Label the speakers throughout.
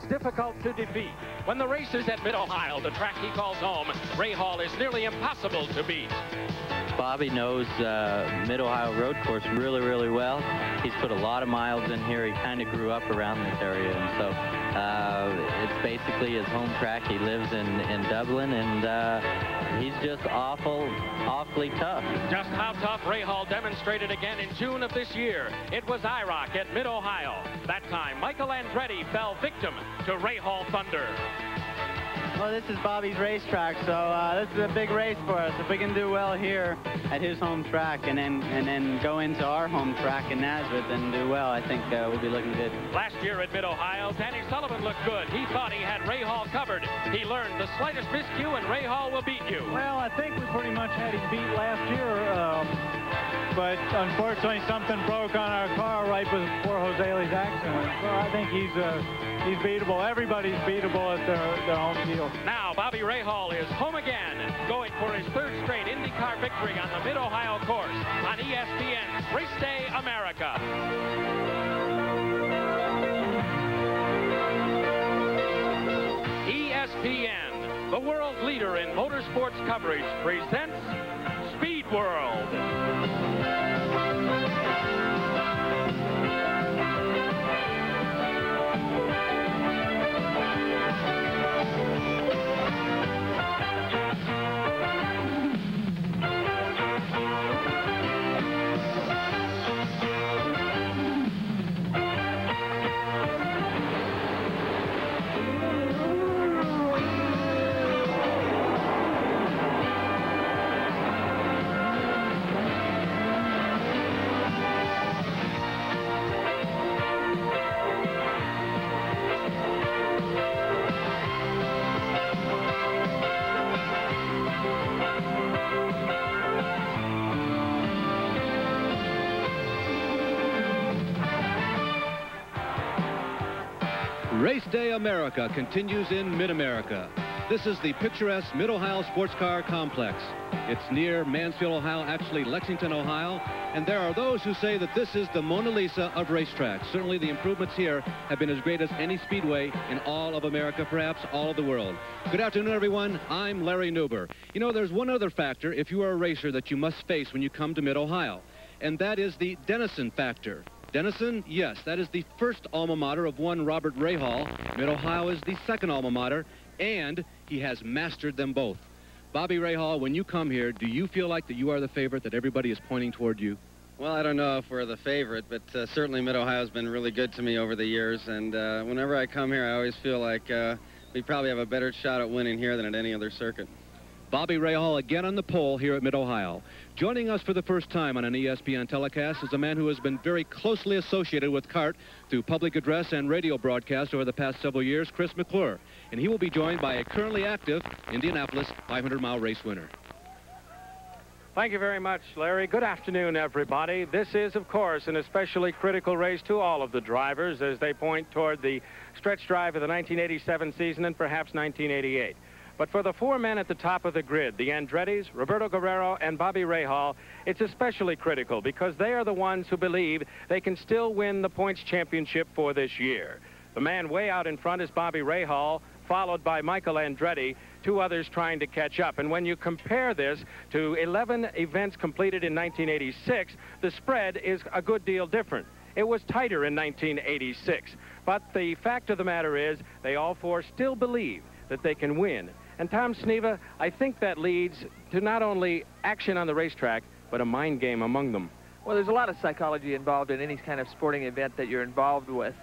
Speaker 1: difficult to defeat. When the race is at Mid-Ohio, the track he calls home, Rahal is nearly impossible to beat.
Speaker 2: Bobby knows Mid-Ohio road course really, really well. He's put a lot of miles in here. He kind of grew up around this area, and so it's basically his home track. He lives in Dublin, and he's just awfully tough.
Speaker 1: Just how tough Rahal demonstrated again in June of this year. It was IROC at Mid-Ohio. That time, Michael Andretti fell victim to Rahal Thunder.
Speaker 3: Well, this is Bobby's racetrack, so this is a big race for us. If we can do well here at his home track and then go into our home track in Nazareth and do well, I think we'll be looking good.
Speaker 1: Last year at Mid-Ohio, Danny Sullivan looked good. He thought he had Rahal covered. He learned the slightest miscue and Rahal will beat you.
Speaker 4: Well, I think we pretty much had him beat last year, but unfortunately something broke on our car right before Jose accident. So I think he's beatable. Everybody's beatable at their home field.
Speaker 1: Now, Bobby Rahal is home again, going for his third straight IndyCar victory on the Mid-Ohio course on ESPN's Race Day America. ESPN, the world leader in motorsports coverage, presents Speed World.
Speaker 5: Race Day America continues in Mid-America. This is the picturesque Mid-Ohio Sports Car Complex. It's near Mansfield, Ohio, actually Lexington, Ohio, and there are those who say that this is the Mona Lisa of racetracks. Certainly the improvements here have been as great as any speedway in all of America, perhaps all of the world. Good afternoon, everyone. I'm Larry Nuber. You know, there's one other factor, if you are a racer, that you must face when you come to Mid-Ohio, and that is the Denison factor. Denison, yes, that is the first alma mater of one Robert Rahal. Mid-Ohio is the second alma mater, and he has mastered them both. Bobby Rahal, when you come here, do you feel like that you are the favorite, that everybody is pointing toward you?
Speaker 6: Well, I don't know if we're the favorite, but certainly Mid-Ohio has been really good to me over the years, and whenever I come here, I always feel like we probably have a better shot at winning here than at any other circuit.
Speaker 5: Bobby Rahal again on the pole here at Mid-Ohio. Joining us for the first time on an ESPN telecast is a man who has been very closely associated with CART through public address and radio broadcast over the past several years, Chris McClure. And he will be joined by a currently active Indianapolis 500-mile race winner.
Speaker 1: Thank you very much, Larry. Good afternoon, everybody. This is, of course, an especially critical race to all of the drivers as they point toward the stretch drive of the 1987 season and perhaps 1988. But for the four men at the top of the grid, the Andrettis, Roberto Guerrero, and Bobby Rahal, it's especially critical because they are the ones who believe they can still win the points championship for this year. The man way out in front is Bobby Rahal, followed by Michael Andretti, two others trying to catch up. And when you compare this to 11 events completed in 1986, the spread is a good deal different. It was tighter in 1986. But the fact of the matter is they all four still believe that they can win. And Tom Sneva, I think that leads to not only action on the racetrack, but a mind game among them.
Speaker 7: Well, there's a lot of psychology involved in any kind of sporting event that you're involved with.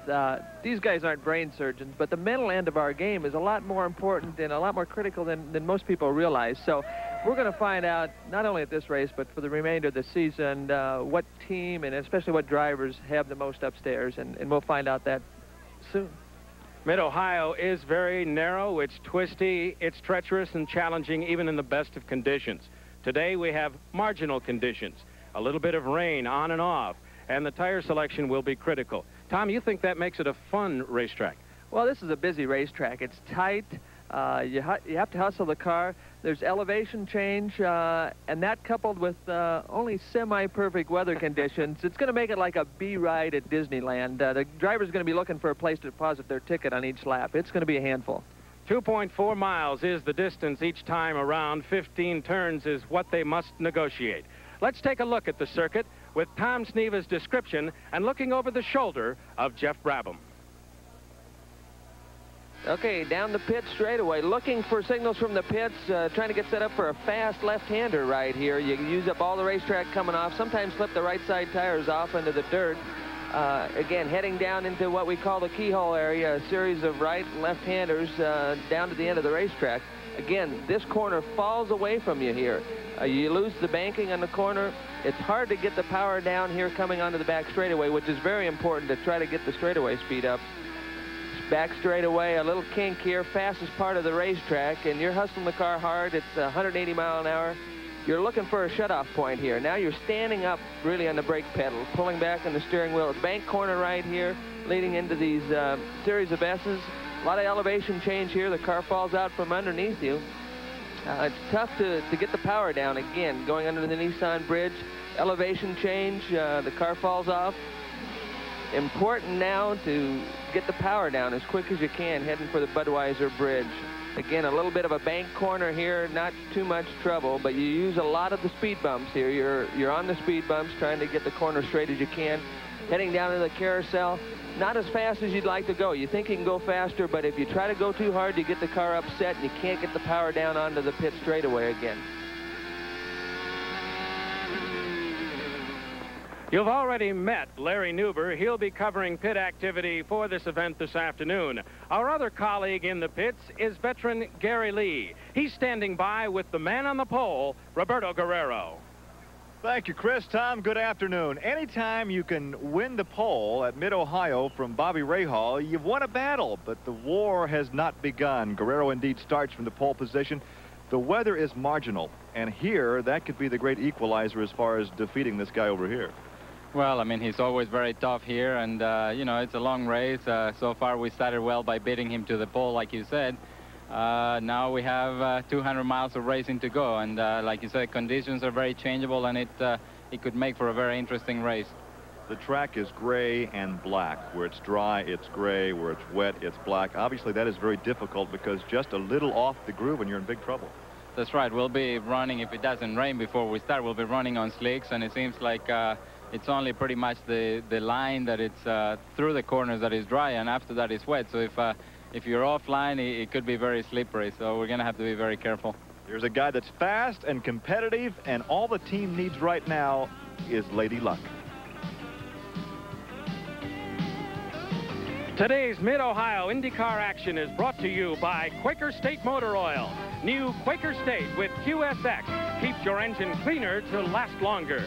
Speaker 7: These guys aren't brain surgeons, but the mental end of our game is a lot more important and a lot more critical than most people realize. So we're going to find out, not only at this race, but for the remainder of the season, what team and especially what drivers have the most upstairs, and we'll find out that soon.
Speaker 1: Mid-Ohio is very narrow, it's twisty, it's treacherous and challenging even in the best of conditions. Today we have marginal conditions, a little bit of rain on and off, and the tire selection will be critical. Tom, you think that makes it a fun racetrack?
Speaker 7: Well, this is a busy racetrack. It's tight. You have to hustle the car. There's elevation change, and that coupled with only semi-perfect weather conditions, it's going to make it like a B ride at Disneyland. The driver's going to be looking for a place to deposit their ticket on each lap. It's going to be a handful.
Speaker 1: 2.4 miles is the distance each time around. 15 turns is what they must negotiate. Let's take a look at the circuit with Tom Sneva's description and looking over the shoulder of Jeff Brabham.
Speaker 7: Okay, down the pit straightaway, looking for signals from the pits, trying to get set up for a fast left-hander right here. You can use up all the racetrack coming off, sometimes slip the right side tires off into the dirt. Again, heading down into what we call the keyhole area, a series of right and left-handers down to the end of the racetrack. Again, this corner falls away from you here. You lose the banking on the corner. It's hard to get the power down here coming onto the back straightaway, which is very important to try to get the straightaway speed up. Back straightaway, a little kink here, fastest part of the racetrack, and you're hustling the car hard. It's 180 mile an hour. You're looking for a shutoff point here. Now you're standing up really on the brake pedal, pulling back on the steering wheel. Bank corner right here, leading into these series of S's. A lot of elevation change here. The car falls out from underneath you. It's tough to get the power down. Again, going under the Nissan bridge, elevation change, the car falls off. Important now to get the power down as quick as you can, heading for the Budweiser Bridge. Again, a little bit of a bank corner here, not too much trouble, but you use a lot of the speed bumps here. You're on the speed bumps, trying to get the corner straight as you can. Heading down to the carousel, not as fast as you'd like to go. You think you can go faster, but if you try to go too hard, you get the car upset and you can't get the power down onto the pit straightaway again.
Speaker 1: You've already met Larry Newber. He'll be covering pit activity for this event this afternoon. Our other colleague in the pits is veteran Gary Lee. He's standing by with the man on the pole, Roberto Guerrero.
Speaker 8: Thank you, Chris. Tom, good afternoon. Anytime you can win the pole at Mid-Ohio from Bobby Rahal, you've won a battle, but the war has not begun. Guerrero indeed starts from the pole position. The weather is marginal, and here, that could be the great equalizer as far as defeating this guy over here.
Speaker 2: Well, I mean, he's always very tough here, and, you know, it's a long race. So far, we started well by beating him to the pole, like you said. Now we have 200 miles of racing to go, and like you said, conditions are very changeable, and it could make for a very interesting race.
Speaker 8: The track is gray and black. Where it's dry, it's gray. Where it's wet, it's black. Obviously, that is very difficult because just a little off the groove and you're in big trouble.
Speaker 2: That's right. We'll be running, if it doesn't rain before we start, we'll be running on slicks, and it seems like it's only pretty much the line that it's through the corners that is dry, and after that it's wet. So if you're offline, it could be very slippery. So we're going to have to be very careful.
Speaker 8: Here's a guy that's fast and competitive, and all the team needs right now is Lady Luck.
Speaker 1: Today's Mid-Ohio IndyCar action is brought to you by Quaker State Motor Oil. New Quaker State with QSX keeps your engine cleaner to last longer.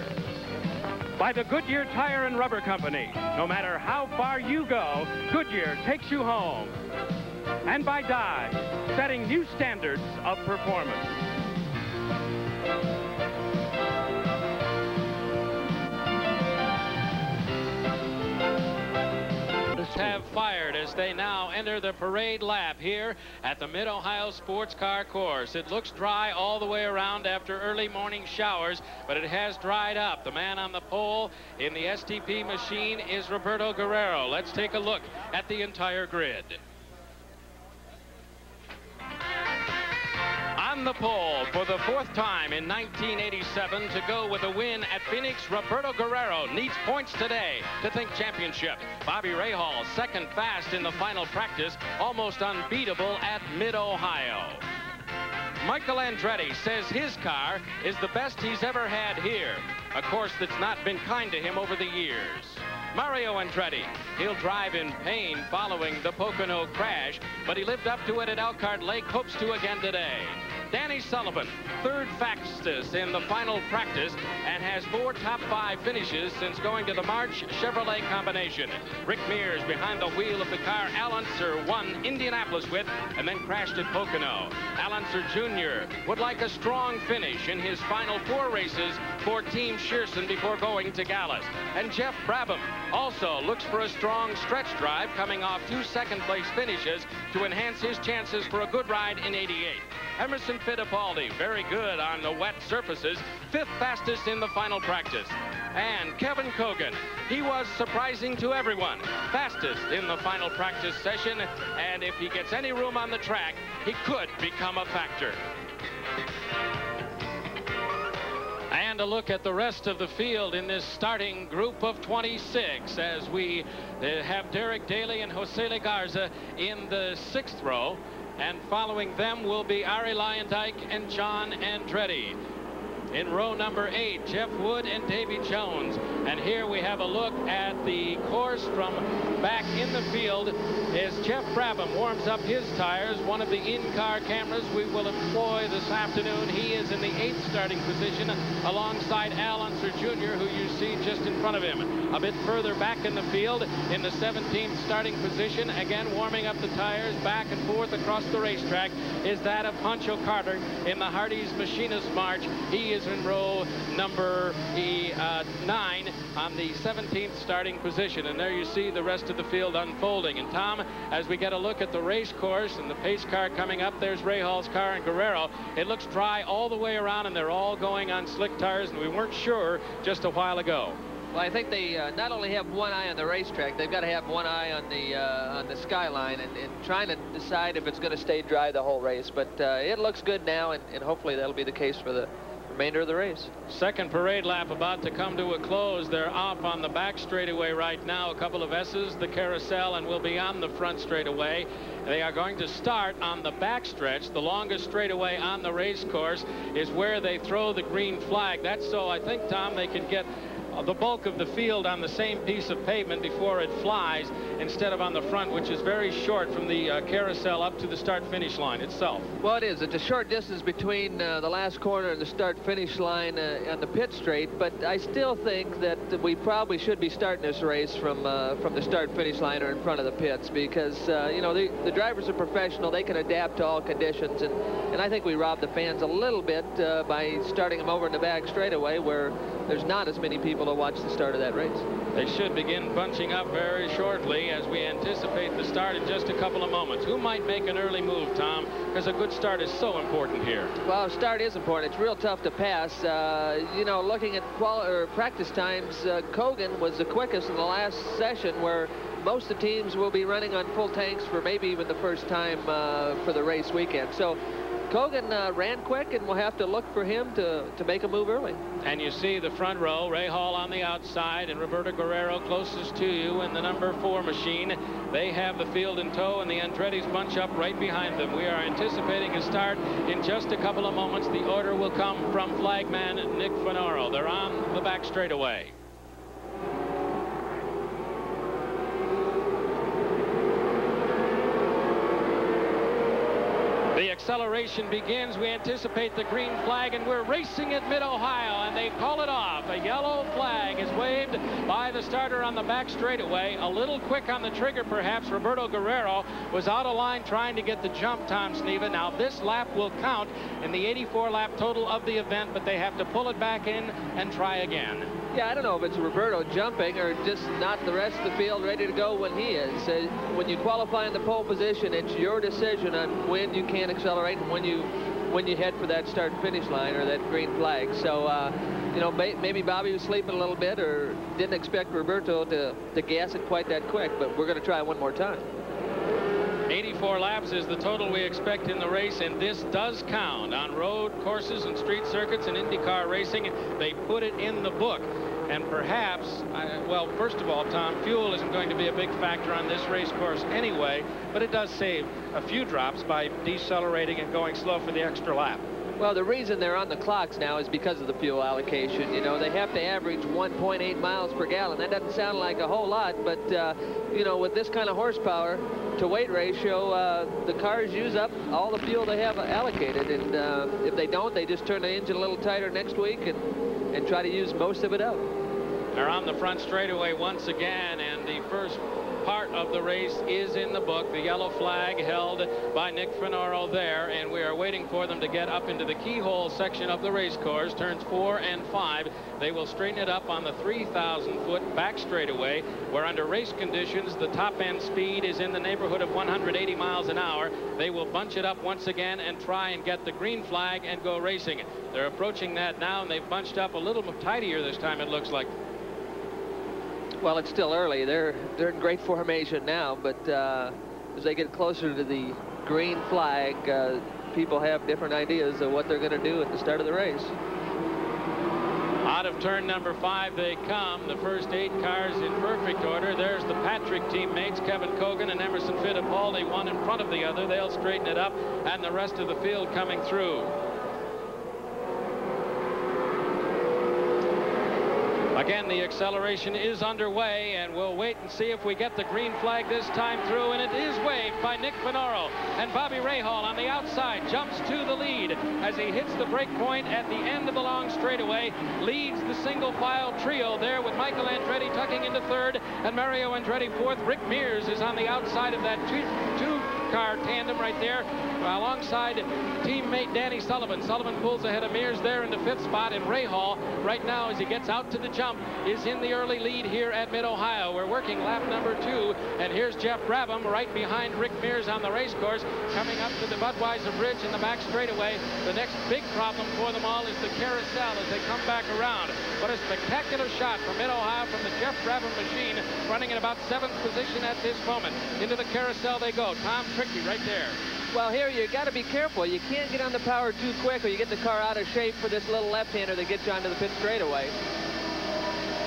Speaker 1: By the Goodyear Tire and Rubber Company. No matter how far you go, Goodyear takes you home. And by Dodge, setting new standards of performance. Have fired as they now enter the parade lap here at the Mid-Ohio Sports Car Course. It looks dry all the way around after early morning showers, but it has dried up. The man on the pole in the STP machine is Roberto Guerrero. Let's take a look at the entire grid. On the pole for the fourth time in 1987 to go with a win at Phoenix, Roberto Guerrero needs points today to think championship. Bobby Rahal, second fast in the final practice, almost unbeatable at Mid-Ohio. Michael Andretti says his car is the best he's ever had here, a course that's not been kind to him over the years. Mario Andretti, he'll drive in pain following the Pocono crash, but he lived up to it at Elkhart Lake, hopes to again today. Danny Sullivan, third fastest in the final practice and has 4 top 5 finishes since going to the March Chevrolet combination. Rick Mears behind the wheel of the car Al Unser won Indianapolis with and then crashed at Pocono. Al Unser Jr. would like a strong finish in his final 4 races for Team Shearson before going to Gallus. And Jeff Brabham also looks for a strong stretch drive coming off 2 second-place finishes to enhance his chances for a good ride in '88. Emerson Fittipaldi, very good on the wet surfaces, 5th fastest in the final practice. And Kevin Cogan, he was surprising to everyone, fastest in the final practice session, and if he gets any room on the track, he could become a factor. And a look at the rest of the field in this starting group of 26 as we have Derek Daly and Jose Legarza in the 6th row. And following them will be Ari Lyondike and John Andretti. In row number 8, Jeff Wood and Davy Jones. And here we have a look at the course from back in the field as Jeff Brabham warms up his tires. One of the in-car cameras we will employ this afternoon. He is in the 8th starting position alongside Al Unser Jr., who you see just in front of him. A bit further back in the field in the 17th starting position, again warming up the tires back and forth across the racetrack, is that of Pancho Carter in the Hardee's Machinist March. He is in row number 9 on the 17th starting position. And there you see the rest of the field unfolding. And Tom, as we get a look at the race course and the pace car coming up, there's Rahall's car and Guerrero. It looks dry all the way around, and they're all going on slick tires, and we weren't sure just a while ago.
Speaker 7: Well, I think they not only have one eye on the racetrack, they've got to have one eye on the skyline and trying to decide if it's going to stay dry the whole race. But it looks good now, and hopefully that'll be the case for the remainder of the race.
Speaker 1: Second parade lap about to come to a close. They're off on the back straightaway right now. A couple of S's, the carousel, and will be on the front straightaway. They are going to start on the back stretch. The longest straightaway on the race course is where they throw the green flag. That's so I think, Tom, they can get the bulk of the field on the same piece of pavement before it flies instead of on the front, which is very short from the carousel up to the start-finish line itself.
Speaker 7: Well, it is. It's a short distance between the last corner and the start-finish line on the pit straight, but I still think that we probably should be starting this race from the start-finish line or in front of the pits because, you know, the drivers are professional. They can adapt to all conditions, and I think we robbed the fans a little bit by starting them over in the back straightaway where there's not as many people to watch the start of that race.
Speaker 1: They should begin bunching up very shortly as we anticipate the start in just a couple of moments. Who might make an early move, Tom? Because a good start is so important here.
Speaker 7: Well, start is important. It's real tough to pass. You know, looking at practice times, Cogan was the quickest in the last session where most of the teams will be running on full tanks for maybe even the first time for the race weekend. So Cogan ran quick, and we'll have to look for him to make a move early.
Speaker 1: And you see the front row, Rahal on the outside and Roberto Guerrero closest to you in the number 4 machine. They have the field in tow, and the Andretti's bunch up right behind them. We are anticipating a start in just a couple of moments. The order will come from flagman Nick Fenoro. They're on the back straightaway. The acceleration begins. We anticipate the green flag, and we're racing at Mid-Ohio, and they call it off. A yellow flag is waved by the starter on the back straightaway. A little quick on the trigger, perhaps. Roberto Guerrero was out of line trying to get the jump, Tom Sneva. Now, this lap will count in the 84-lap total of the event, but they have to pull it back in and try again.
Speaker 7: Yeah, I don't know if it's Roberto jumping or just not the rest of the field ready to go when he is. When you qualify in the pole position, it's your decision on when you can accelerate and when you head for that start-finish line or that green flag. So, you know, maybe Bobby was sleeping a little bit or didn't expect Roberto to gas it quite that quick, but we're going to try one more time.
Speaker 1: 84 laps is the total we expect in the race, and this does count on road courses and street circuits and IndyCar racing. They put it in the book. And perhaps, well, first of all, Tom, fuel isn't going to be a big factor on this race course anyway, but it does save a few drops by decelerating and going slow for the extra lap.
Speaker 7: Well, the reason they're on the clocks now is because of the fuel allocation. You know, they have to average 1.8 miles per gallon. That doesn't sound like a whole lot, but, you know, with this kind of horsepower, to weight ratio, the cars use up all the fuel they have allocated, and if they don't, they just turn the engine a little tighter next week and try to use most of it up.
Speaker 1: They're on the front straightaway once again, and the first part of the race is in the book. The yellow flag held by Nick Finoro there, and we are waiting for them to get up into the keyhole section of the race course, turns 4 and 5. They will straighten it up on the 3,000-foot back straightaway, where under race conditions, the top end speed is in the neighborhood of 180 miles an hour. They will bunch it up once again and try and get the green flag and go racing. They're approaching that now, and they've bunched up a little tidier this time, it looks like.
Speaker 7: Well, it's still early. They're in great formation now, but as they get closer to the green flag, people have different ideas of what they're going to do at the start of the race.
Speaker 1: Out of turn number 5 they come. The first 8 cars in perfect order. There's the Patrick teammates, Kevin Cogan and Emerson Fittipaldi, one in front of the other. They'll straighten it up, and the rest of the field coming through. Again, the acceleration is underway, and we'll wait and see if we get the green flag this time through, and it is waved by Nick Finoro. And Bobby Rahal on the outside jumps to the lead as he hits the break point at the end of the long straightaway, leads the single file trio there with Michael Andretti tucking into third and Mario Andretti fourth. Rick Mears is on the outside of that two-car tandem right there, alongside teammate Danny Sullivan. Sullivan pulls ahead of Mears there into 5th spot, and Rahal right now, as he gets out to the jump, is in the early lead here at Mid-Ohio. We're working lap number 2, and here's Jeff Brabham right behind Rick Mears on the race course, coming up to the Budweiser Bridge in the back straightaway. The next big problem for them all is the carousel as they come back around. What a spectacular shot from Mid-Ohio from the Jeff Brabham machine, running in about 7th position at this moment. Into the carousel they go. Tom Trickey right there.
Speaker 7: Well, here you got to be careful. You can't get on the power too quick, or you get the car out of shape for this little left-hander that gets you onto the pit straightaway.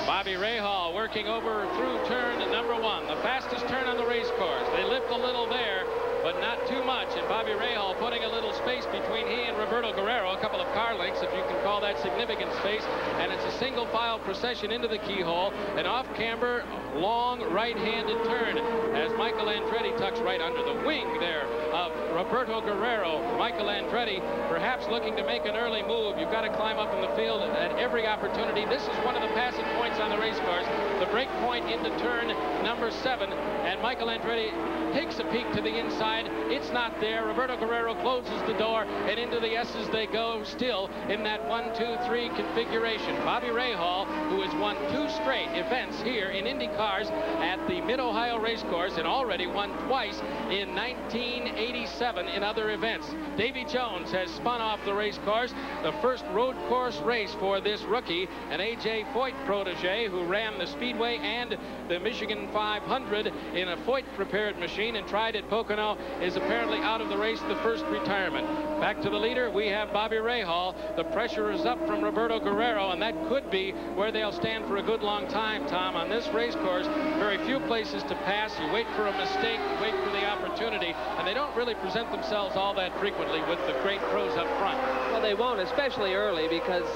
Speaker 1: Bobby Rahal working over through turn number 1, the fastest turn on the race course. They lift a little there, but not too much, and Bobby Rahal putting a little space between he and Roberto Guerrero, a couple of car lengths, if you can call that significant space, and it's a single file procession into the keyhole, an off-camber, long right-handed turn as Michael Andretti tucks right under the wing there of Roberto Guerrero. Michael Andretti perhaps looking to make an early move. You've got to climb up in the field at every opportunity. This is one of the passing points on the race course, the break point into turn number 7, and Michael Andretti takes a peek to the inside. It's not there. Roberto Guerrero closes the door, and into the S's they go, still in that 1-2-3 configuration. Bobby Rahal, who has won 2 straight events here in Indy cars at the Mid-Ohio race course, and already won twice in 1987 in other events. Davy Jones has spun off the race course, the first road course race for this rookie, an A.J. Foyt protege who ran the Speedway and the Michigan 500 in a Foyt-prepared machine and tried at Pocono, is apparently out of the race, the first retirement. Back to the leader, we have Bobby Rahal. The pressure is up from Roberto Guerrero, and that could be where they'll stand for a good long time, Tom. On this race course, very few places to pass. You wait for a mistake, you wait for the opportunity, and they don't really present themselves all that frequently with the great pros up front.
Speaker 7: Well, they won't, especially early, because,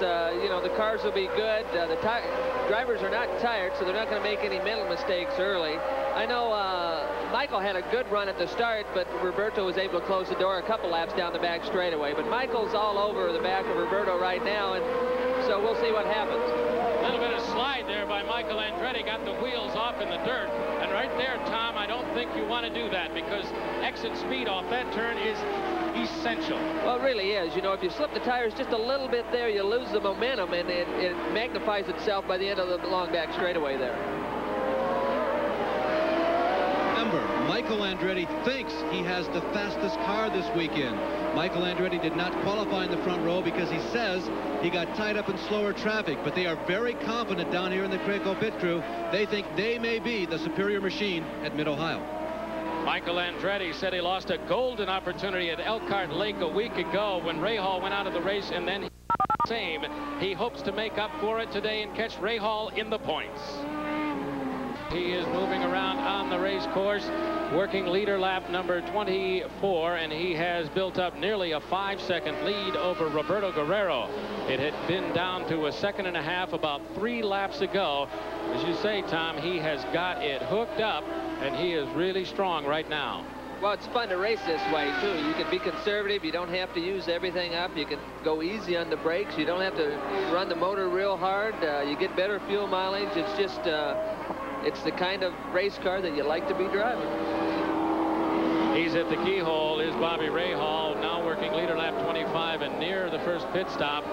Speaker 7: you know, the cars will be good. The drivers are not tired, so they're not going to make any mental mistakes early. I know Michael had a good run at the start, but Roberto was able to close the door a couple laps down the back straightaway. But Michael's all over the back of Roberto right now, and so we'll see what happens.
Speaker 1: A little bit of slide there by Michael Andretti, got the wheels off in the dirt. And right there, Tom, I don't think you want to do that, because exit speed off that turn is essential.
Speaker 7: Well, it really is. You know, if you slip the tires just a little bit there, you lose the momentum, and it magnifies itself by the end of the long back straightaway there.
Speaker 5: Michael Andretti thinks he has the fastest car this weekend. Michael Andretti did not qualify in the front row because he says he got tied up in slower traffic, but they are very confident down here in the Crayco pit crew. They think they may be the superior machine at Mid-Ohio.
Speaker 1: Michael Andretti said he lost a golden opportunity at Elkhart Lake a week ago when Rahal went out of the race, and then same. He hopes to make up for it today and catch Rahal in the points. He is moving around on the race course, working leader lap number 24, and he has built up nearly a 5-second lead over Roberto Guerrero. It had been down to a 1.5 seconds about 3 laps ago. As you say, Tom, he has got it hooked up, and he is really strong right now.
Speaker 9: Well, it's fun to race this way, too. You can be conservative. You don't have to use everything up. You can go easy on the brakes. You don't have to run the motor real hard. You get better fuel mileage. It's just, it's the kind of race car that you like to be driving.
Speaker 1: He's at the keyhole is Bobby Rahal, now working leader lap 25 and near the first pit stop.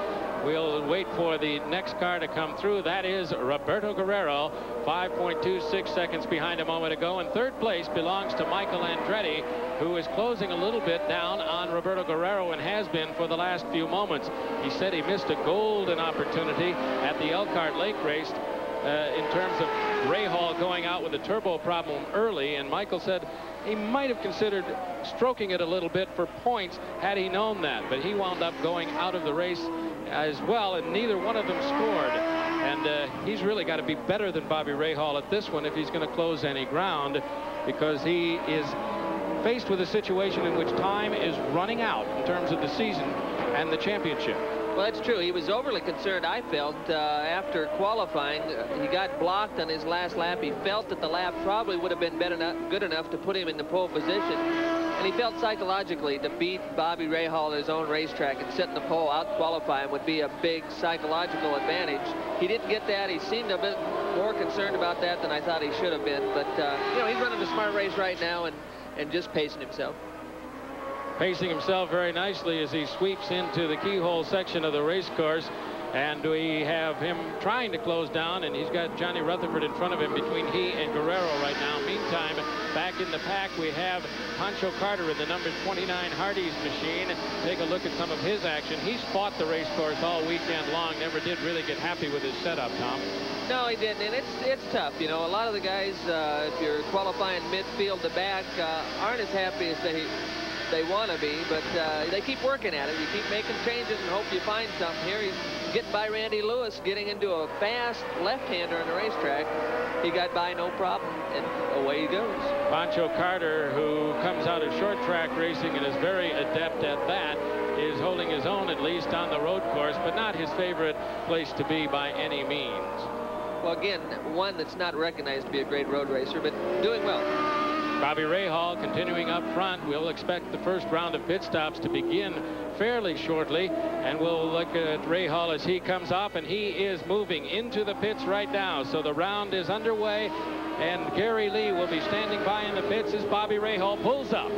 Speaker 1: We'll wait for the next car to come through. That is Roberto Guerrero, 5.26 seconds behind a moment ago. And third place belongs to Michael Andretti, who is closing a little bit down on Roberto Guerrero and has been for the last few moments. He said he missed a golden opportunity at the Elkhart Lake race in terms of Rahal going out with a turbo problem early, and Michael said he might have considered stroking it a little bit for points had he known that, but he wound up going out of the race as well, and neither one of them scored. And he's really got to be better than Bobby Rahal at this one if he's going to close any ground, because he is faced with a situation in which time is running out in terms of the season and the championship.
Speaker 9: Well, that's true. He was overly concerned, I felt, after qualifying. He got blocked on his last lap. He felt that the lap probably would have been good enough to put him in the pole position. And he felt psychologically to beat Bobby Rahal at his own racetrack and sit in the pole, out-qualify him would be a big psychological advantage. He didn't get that. He seemed a bit more concerned about that than I thought he should have been. But, you know, he's running a smart race right now and just pacing himself.
Speaker 1: Pacing himself very nicely as he sweeps into the keyhole section of the race course. And we have him trying to close down, and he's got Johnny Rutherford in front of him between he and Guerrero right now. Meantime, back in the pack, we have Pancho Carter in the number 29 Hardee's machine. Take a look at some of his action. He's fought the race course all weekend long. Never did really get happy with his setup, Tom.
Speaker 9: No, he didn't, and it's tough. You know, a lot of the guys, if you're qualifying midfield to back, aren't as happy as they want to be, but they keep working at it. You keep making changes and hope you find something. Here he's getting by Randy Lewis, getting into a fast left-hander on the racetrack. He got by no problem, and away he goes.
Speaker 1: Pancho Carter, who comes out of short track racing and is very adept at that, is holding his own at least on the road course, but not his favorite place to be by any means.
Speaker 9: Well, again, one that's not recognized to be a great road racer, but doing well.
Speaker 1: Bobby Rahal continuing up front. We'll expect the first round of pit stops to begin fairly shortly, and we'll look at Rahal as he comes up, and he is moving into the pits right now. So the round is underway, and Gary Lee will be standing by in the pits as Bobby Rahal pulls up.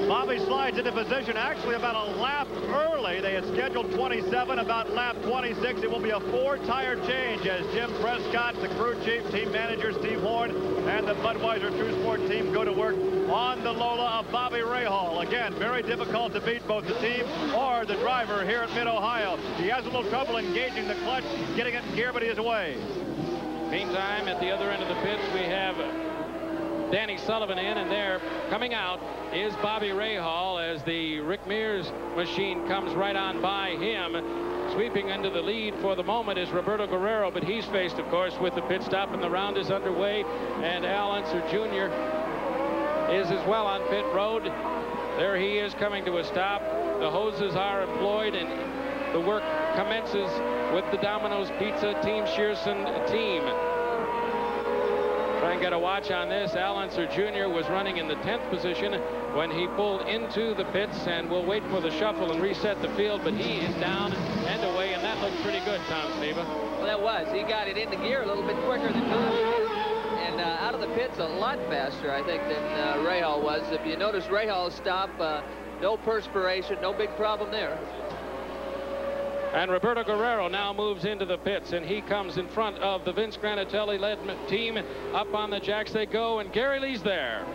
Speaker 8: Bobby slides into position actually about a lap early. They had scheduled 27. About lap 26, it will be a 4-tire change as Jim Prescott, the crew chief, team manager Steve Horn, and the Budweiser True Sport team go to work on the Lola of Bobby Rahal. Again, very difficult to beat both the team or the driver here at Mid-Ohio. He has a little trouble engaging the clutch, getting it in gear, but he is away.
Speaker 1: Meantime, at the other end of the pits, we have Danny Sullivan in, and there coming out is Bobby Rahal as the Rick Mears machine comes right on by him. Sweeping into the lead for the moment is Roberto Guerrero, but he's faced, of course, with the pit stop, and the round is underway, and Al Unser Jr. is as well on pit road. There he is coming to a stop. The hoses are employed, and the work commences with the Domino's Pizza Team Shearson team. Try and get a watch on this. Al Unser Jr. was running in the 10th position when he pulled into the pits, and we'll wait for the shuffle and reset the field, but he is down and away, and that looked pretty good, Tom Sneva.
Speaker 9: Well, that was. He got it into gear a little bit quicker than Tom did. And out of the pits a lot faster, I think, than Rahal was. If you notice Rahal's stop, no perspiration, no big problem there.
Speaker 1: And Roberto Guerrero now moves into the pits, and he comes in front of the Vince Granatelli-led team. Up on the jacks they go, and Gary Lee's there.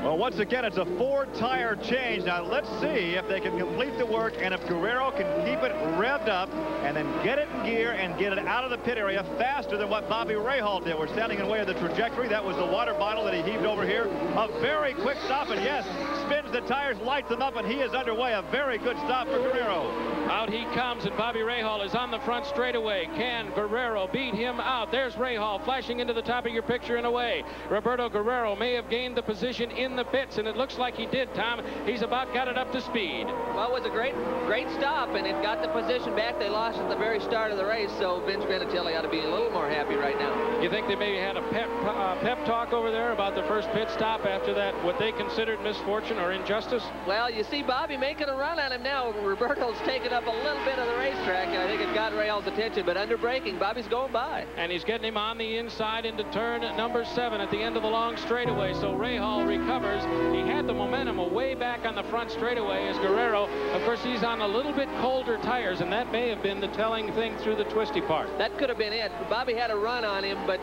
Speaker 8: Well, once again, it's a 4-tire change. Now, let's see if they can complete the work, and if Guerrero can keep it revved up and then get it in gear and get it out of the pit area faster than what Bobby Rahal did. We're standing in the way of the trajectory. That was the water bottle that he heaved over here. A very quick stop, and yes, spins the tires, lights them up, and he is underway. A very good stop for Guerrero.
Speaker 1: Out he comes, and Bobby Rahal is on the front straightaway. Can Guerrero beat him out? There's Rahal flashing into the top of your picture and away. Roberto Guerrero may have gained the position in the pits, and it looks like he did, Tom. He's about got it up to speed.
Speaker 9: Well, it was a great stop, and it got the position back. They lost at the very start of the race, so Vince Granatelli ought to be a little more happy right now.
Speaker 1: You think they maybe had a pep talk over there about the first pit stop after that, what they considered misfortune or injustice?
Speaker 9: Well, you see Bobby making a run at him now. Roberto's taking up a little bit of the racetrack, and I think it got Rahal's attention, but under braking, Bobby's going by.
Speaker 1: And he's getting him on the inside into turn number 7 at the end of the long straightaway, so Rahal recovers. He had the momentum way back on the front straightaway as Guerrero. Of course, he's on a little bit colder tires, and that may have been the telling thing through the twisty part.
Speaker 9: That could have been it. Bobby had a run on him, but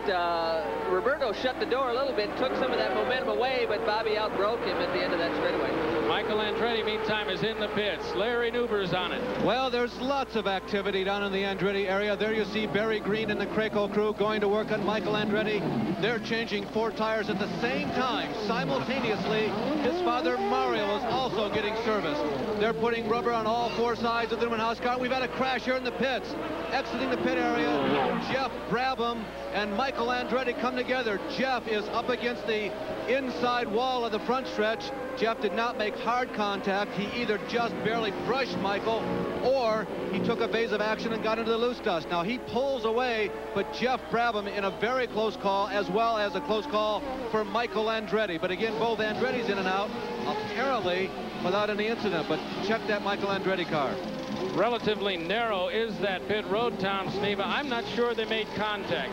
Speaker 9: Roberto shut the door a little bit, took some of that momentum away, but Bobby outbroke him at the end of that straightaway.
Speaker 1: Michael Andretti, meantime, is in the pits. Larry Newber's on it.
Speaker 5: Well, there's lots of activity down in the Andretti area. There you see Barry Green and the Craco crew going to work on Michael Andretti. They're changing 4 tires at the same time, simultaneously. His father, Mario, is also getting serviced. They're putting rubber on all 4 sides of the Newman House car. We've had a crash here in the pits. Exiting the pit area, Jeff Brabham and Michael Andretti come together. Jeff is up against the inside wall of the front stretch. Jeff did not make hard contact. He either just barely brushed Michael or he took evasive action and got into the loose dust. Now he pulls away, but Jeff Brabham in a very close call, as well as a close call for Michael Andretti. But again, both Andretti's in and out, apparently without any incident. But check that Michael Andretti car.
Speaker 1: Relatively narrow is that pit road, Tom Sneva. I'm not sure they made contact.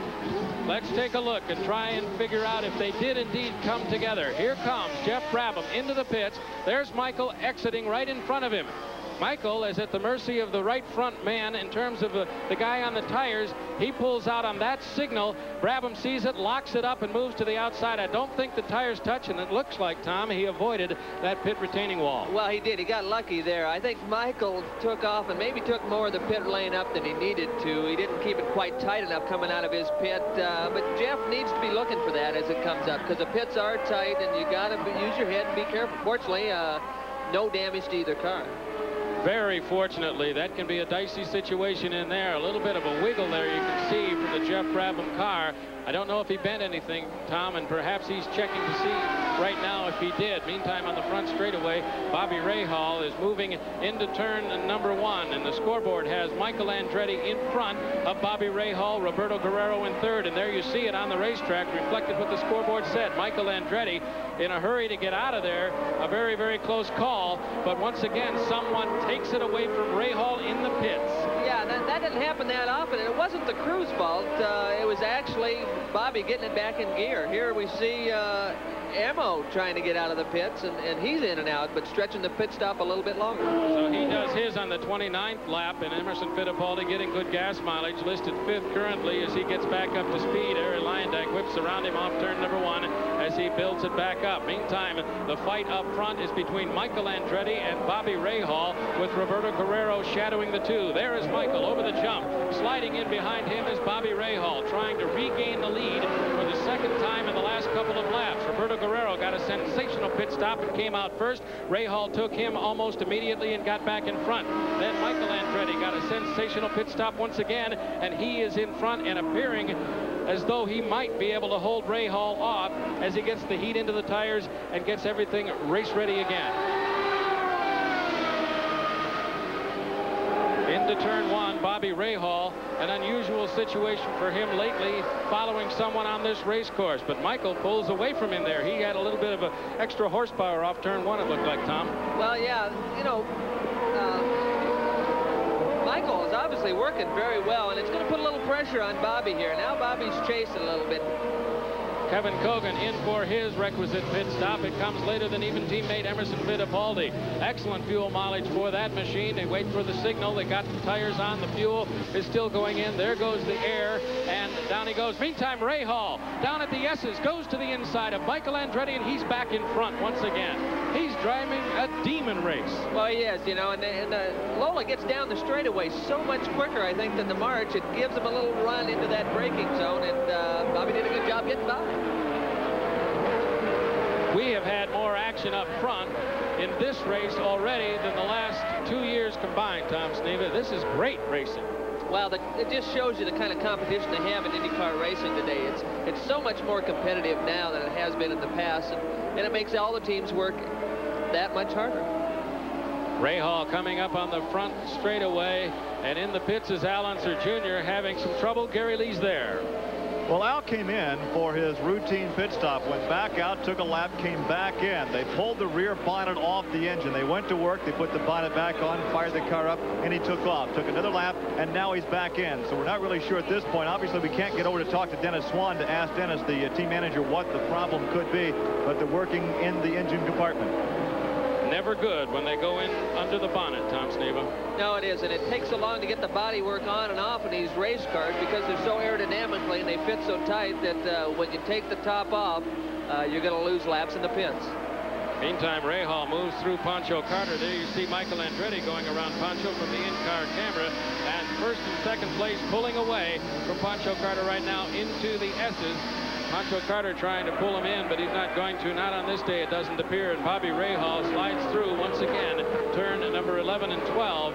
Speaker 1: Let's take a look and try and figure out if they did indeed come together. Here comes Jeff Brabham into the pits. There's Michael exiting right in front of him. Michael is at the mercy of the right front man in terms of the guy on the tires. He pulls out on that signal. Brabham sees it, locks it up, and moves to the outside. I don't think the tires touch, and it looks like, Tom, he avoided that pit retaining wall.
Speaker 9: Well, he did. He got lucky there. I think Michael took off and maybe took more of the pit lane up than he needed to. He didn't keep it quite tight enough coming out of his pit. But Jeff needs to be looking for that as it comes up, because the pits are tight, and you got to use your head and be careful. Fortunately, no damage to either car.
Speaker 1: Very fortunately, that can be a dicey situation in there. A little bit of a wiggle there you can see from the Jeff Brabham car. I don't know if he bent anything, Tom, and perhaps he's checking to see right now if he did. Meantime, on the front straightaway, Bobby Rahal is moving into turn number 1, and the scoreboard has Michael Andretti in front of Bobby Rahal, Roberto Guerrero in third, and there you see it on the racetrack, reflected what the scoreboard said. Michael Andretti in a hurry to get out of there. A very, very close call, but once again, someone takes it away from Rahal in the pits.
Speaker 9: Yeah, that didn't happen that often, and it wasn't the crew's fault. It was actually Bobby getting it back in gear. Here we see Emo trying to get out of the pits, and he's in and out, but stretching the pit stop a little bit longer.
Speaker 1: So he does his on the 29th lap, and Emerson Fittipaldi getting good gas mileage, listed 5th currently as he gets back up to speed. Aaron Leyendyk whips around him off turn number 1 as he builds it back up. Meantime, the fight up front is between Michael Andretti and Bobby Rahal, with Roberto Guerrero shadowing the two. There is Michael over the jump. Sliding in behind him is Bobby Rahal, trying to regain the lead for the second time in the last couple of laps. Roberto Guerrero got a sensational pit stop and came out first. Rahal took him almost immediately and got back in front. Then Michael Andretti got a sensational pit stop once again, and he is in front and appearing as though he might be able to hold Rahal off as he gets the heat into the tires and gets everything race ready again. Into turn 1, Bobby Rahal, an unusual situation for him lately, following someone on this race course. But Michael pulls away from him there. He had a little bit of extra horsepower off turn 1, it looked like, Tom.
Speaker 9: Well, yeah, you know, Michael is obviously working very well, and it's going to put a little pressure on Bobby here. Now Bobby's chasing a little bit.
Speaker 1: Kevin Kogan in for his requisite pit stop. It comes later than even teammate Emerson Fittipaldi. Excellent fuel mileage for that machine. They wait for the signal. They got the tires on. The fuel is still going in. There goes the air, and down he goes. Meantime, Rahal down at the S's goes to the inside of Michael Andretti, and he's back in front once again. He's driving a demon race.
Speaker 9: Well, he is, you know, and Lola gets down the straightaway so much quicker, I think, than the March. It gives him a little run into that braking zone, and Bobby did a good job getting by.
Speaker 1: we have had more action up front in this race already than the last 2 years combined, Tom Sneva. This is great racing.
Speaker 9: Well, it just shows you the kind of competition they have in IndyCar racing today. It's so much more competitive now than it has been in the past, and it makes all the teams work that much harder.
Speaker 1: Rahal coming up on the front straightaway, and in the pits is Al Unser Jr. having some trouble. Gary Lee's there.
Speaker 8: Well, Al came in for his routine pit stop, went back out, took a lap, came back in. They pulled the rear bonnet off the engine. They went to work, they put the bonnet back on, fired the car up, and he took off. Took another lap, and now he's back in. So we're not really sure at this point. Obviously, we can't get over to talk to Dennis Swan to ask Dennis, the team manager, what the problem could be, but they're working in the engine compartment.
Speaker 1: Never good when they go in under the bonnet, Tom Sneva.
Speaker 9: No, it isn't. It takes so long to get the body work on and off in these race cars because they're so aerodynamically and they fit so tight that when you take the top off, you're going to lose laps in the pits.
Speaker 1: Meantime, Rahal moves through Pancho Carter. There you see Michael Andretti going around Pancho from the in-car camera. And first and second place pulling away from Pancho Carter right now into the S's. Pancho Carter trying to pull him in, but he's not going to. Not on this day, it doesn't appear. And Bobby Rahal slides through once again. Turn number 11 and 12.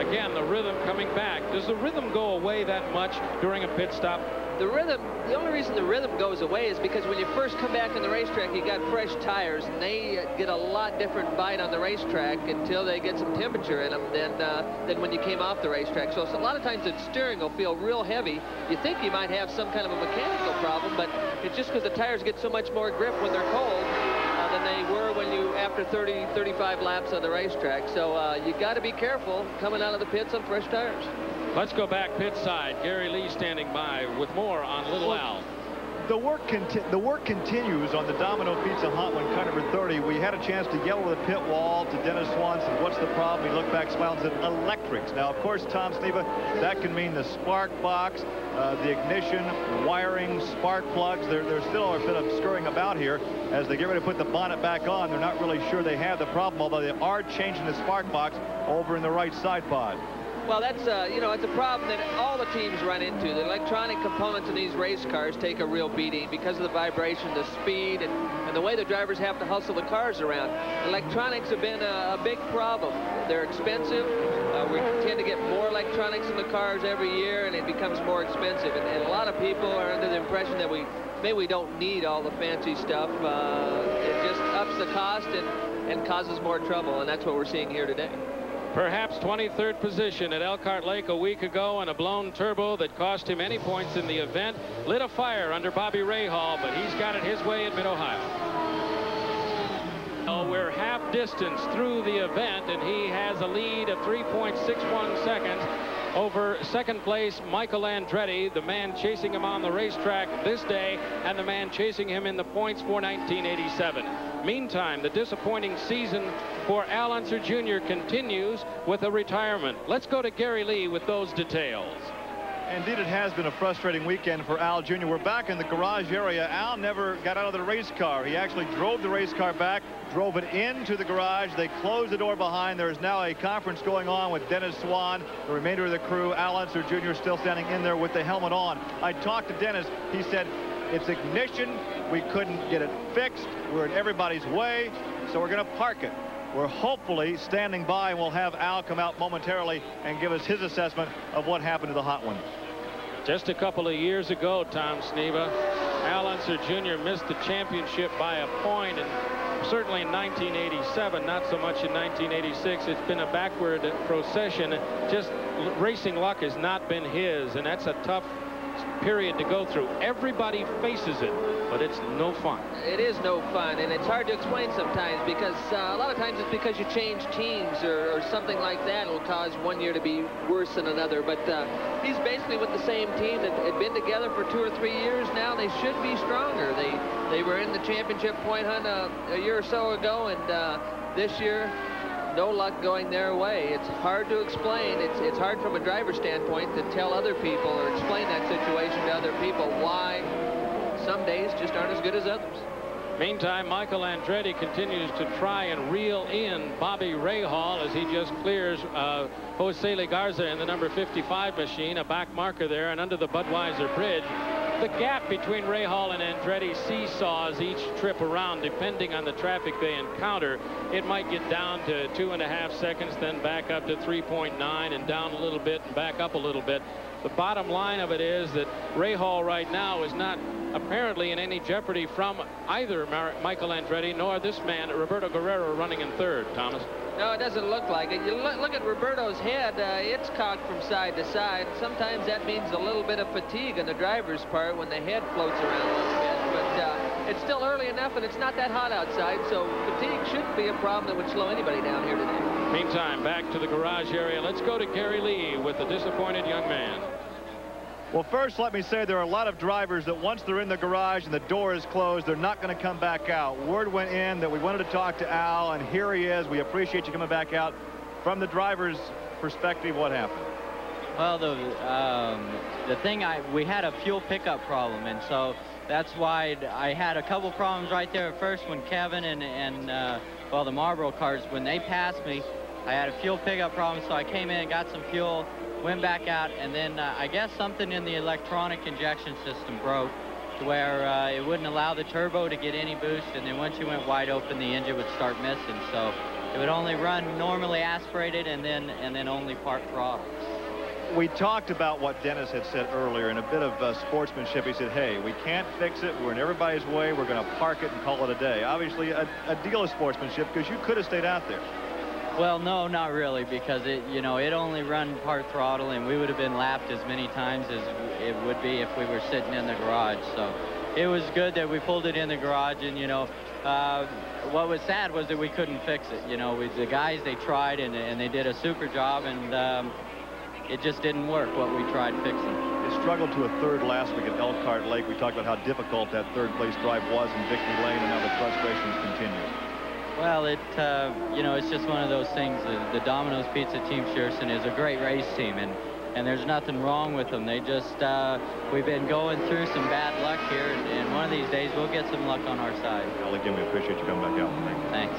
Speaker 1: Again, the rhythm coming back. Does the rhythm go away that much during a pit stop?
Speaker 9: The only reason the rhythm goes away is because when you first come back on the racetrack, you got fresh tires, and they get a lot different bite on the racetrack until they get some temperature in them than when you came off the racetrack. So a lot of times the steering will feel real heavy. You think you might have some kind of a mechanical problem, but it's just because the tires get so much more grip when they're cold than they were when you after 30, 35 laps on the racetrack. So you got to be careful coming out of the pits on fresh tires.
Speaker 1: Let's go back pit side. Gary Lee standing by with more on Little Al.
Speaker 8: The work continues on the Domino Pizza Hut when car number 30. We had a chance to yell over the pit wall to Dennis Swanson. What's the problem? He looked back, smiled, and said, electrics. Now, of course, Tom Sneva, that can mean the spark box, the ignition, wiring, spark plugs. There's still a bit of scurrying about here as they get ready to put the bonnet back on. They're not really sure they have the problem, although they are changing the spark box over in the right side pod.
Speaker 9: Well, that's, you know, it's a problem that all the teams run into. The electronic components in these race cars take a real beating because of the vibration, the speed, and the way the drivers have to hustle the cars around. Electronics have been a big problem. They're expensive. We tend to get more electronics in the cars every year, and it becomes more expensive. And a lot of people are under the impression that maybe we don't need all the fancy stuff. It just ups the cost and causes more trouble, and that's what we're seeing here today.
Speaker 1: Perhaps 23rd position at Elkhart Lake a week ago, and a blown turbo that cost him any points in the event lit a fire under Bobby Rahal, but he's got it his way at Mid-Ohio. We're half distance through the event, and he has a lead of 3.61 seconds over second place Michael Andretti, the man chasing him on the racetrack this day and the man chasing him in the points for 1987. Meantime, the disappointing season for Al Unser Jr. continues with a retirement. Let's go to Gary Lee with those details.
Speaker 8: Indeed, it has been a frustrating weekend for Al Jr. We're back in the garage area. Al never got out of the race car. He actually drove the race car back, drove it into the garage. They closed the door behind. There is now a conference going on with Dennis Swan, the remainder of the crew. Al Unser Jr. still standing in there with the helmet on. I talked to Dennis. He said, it's ignition. We couldn't get it fixed. We're in everybody's way, so we're going to park it. We're hopefully standing by, and we'll have Al come out momentarily and give us his assessment of what happened to the hot one.
Speaker 1: Just a couple of years ago, Tom Sneva, Al Unser Jr. missed the championship by a point, and certainly in 1987, not so much in 1986. It's been a backward procession. Just racing luck has not been his, and that's a tough period to go through. Everybody faces it, but it's no fun.
Speaker 9: It is no fun, and it's hard to explain sometimes because a lot of times it's because you change teams or something like that. It'll cause one year to be worse than another, but he's basically with the same team that had been together for 2 or 3 years now. They should be stronger. They were in the championship point hunt a year or so ago, and this year no luck going their way. It's hard to explain. It's hard from a driver standpoint to tell other people or explain that situation to other people why some days just aren't as good as others.
Speaker 1: Meantime, Michael Andretti continues to try and reel in Bobby Rahal as he just clears Jose Legarza in the number 55 machine, a back marker there, and under the Budweiser bridge. The gap between Rahal and Andretti seesaws each trip around depending on the traffic they encounter. It might get down to 2.5 seconds, then back up to 3.9 and down a little bit and back up a little bit. The bottom line of it is that Rahal right now is not apparently in any jeopardy from either Michael Andretti nor this man, Roberto Guerrero, running in third, Thomas.
Speaker 9: No, it doesn't look like it. You look at Roberto's head. It's cocked from side to side. Sometimes that means a little bit of fatigue on the driver's part when the head floats around a little bit. But it's still early enough, and it's not that hot outside, so fatigue shouldn't be a problem that would slow anybody down here today.
Speaker 1: Meantime, back to the garage area. Let's go to Gary Lee with the disappointed young man.
Speaker 8: Well, first, let me say there are a lot of drivers that once they're in the garage and the door is closed, they're not going to come back out. Word went in that we wanted to talk to Al, and here he is. We appreciate you coming back out. From the driver's perspective, what happened?
Speaker 2: Well, the thing, we had a fuel pickup problem, and so that's why I had a couple problems right there at first when Kevin and well, the Marlboro cars, when they passed me, I had a fuel pickup problem, so I came in and got some fuel, went back out, and then I guess something in the electronic injection system broke to where it wouldn't allow the turbo to get any boost, and then once you went wide open, the engine would start missing. So it would only run normally aspirated and then only part throttle.
Speaker 8: We talked about what Dennis had said earlier in a bit of sportsmanship. He said, hey, we can't fix it. We're in everybody's way. We're going to park it and call it a day. Obviously, a deal of sportsmanship, because you could have stayed out there.
Speaker 2: Well, no, not really, because it only run part throttle, and we would have been lapped as many times as it would be if we were sitting in the garage. So it was good that we pulled it in the garage, and what was sad was that we couldn't fix it. The guys, they tried, and they did a super job, and it just didn't work what we tried fixing.
Speaker 8: They struggled to a third last week at Elkhart Lake. We talked about how difficult that third place drive was in Victory Lane, and now the frustrations continue.
Speaker 2: Well, it's just one of those things. The Domino's Pizza Team Shearson is a great race team, and there's nothing wrong with them. They just, we've been going through some bad luck here, and one of these days we'll get some luck on our side.
Speaker 8: Well, again, we appreciate you coming back out.
Speaker 2: Thanks.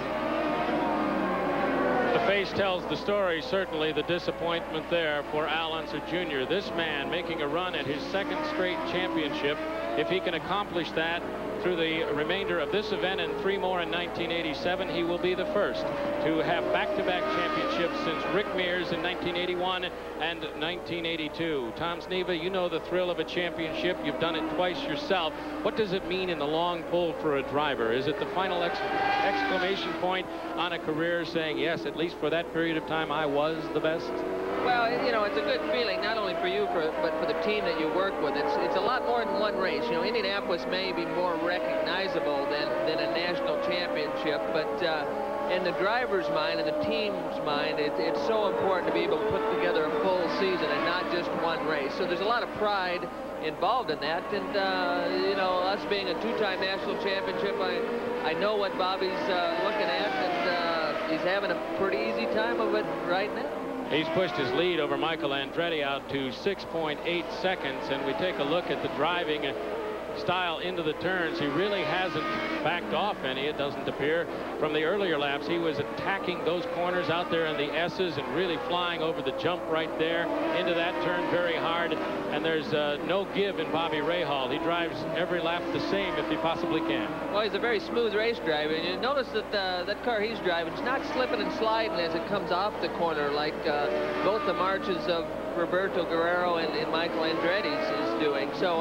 Speaker 1: The face tells the story, certainly the disappointment there for Al Unser Jr. This man making a run at his second straight championship. If he can accomplish that through the remainder of this event and 3 more in 1987, he will be the first to have back-to-back championships since Rick Mears in 1981 and 1982. Tom Sneva, you know the thrill of a championship. You've done it twice yourself. What does it mean in the long pull for a driver? Is it the final exclamation point on a career saying, yes, at least for that period of time, I was the best?
Speaker 9: Well, it's a good feeling, not only for you, but for the team that you work with. It's a lot more than one race. Indianapolis may be more recognizable than a national championship, but in the driver's mind and the team's mind, it's so important to be able to put together a full season and not just one race. So there's a lot of pride involved in that, and us being a 2-time national championship, I know what Bobby's looking at, and he's having a pretty easy time of it right now.
Speaker 1: He's pushed his lead over Michael Andretti out to 6.8 seconds, and we take a look at the driving style into the turns. He really hasn't backed off any, it doesn't appear. From the earlier laps, he was attacking those corners out there in the S's and really flying over the jump right there into that turn very hard. And there's no give in Bobby Rahal. He drives every lap the same if he possibly can.
Speaker 9: Well, he's a very smooth race driver. And you notice that that car he's driving is not slipping and sliding as it comes off the corner like both the marches of Roberto Guerrero and Michael Andretti's is doing. So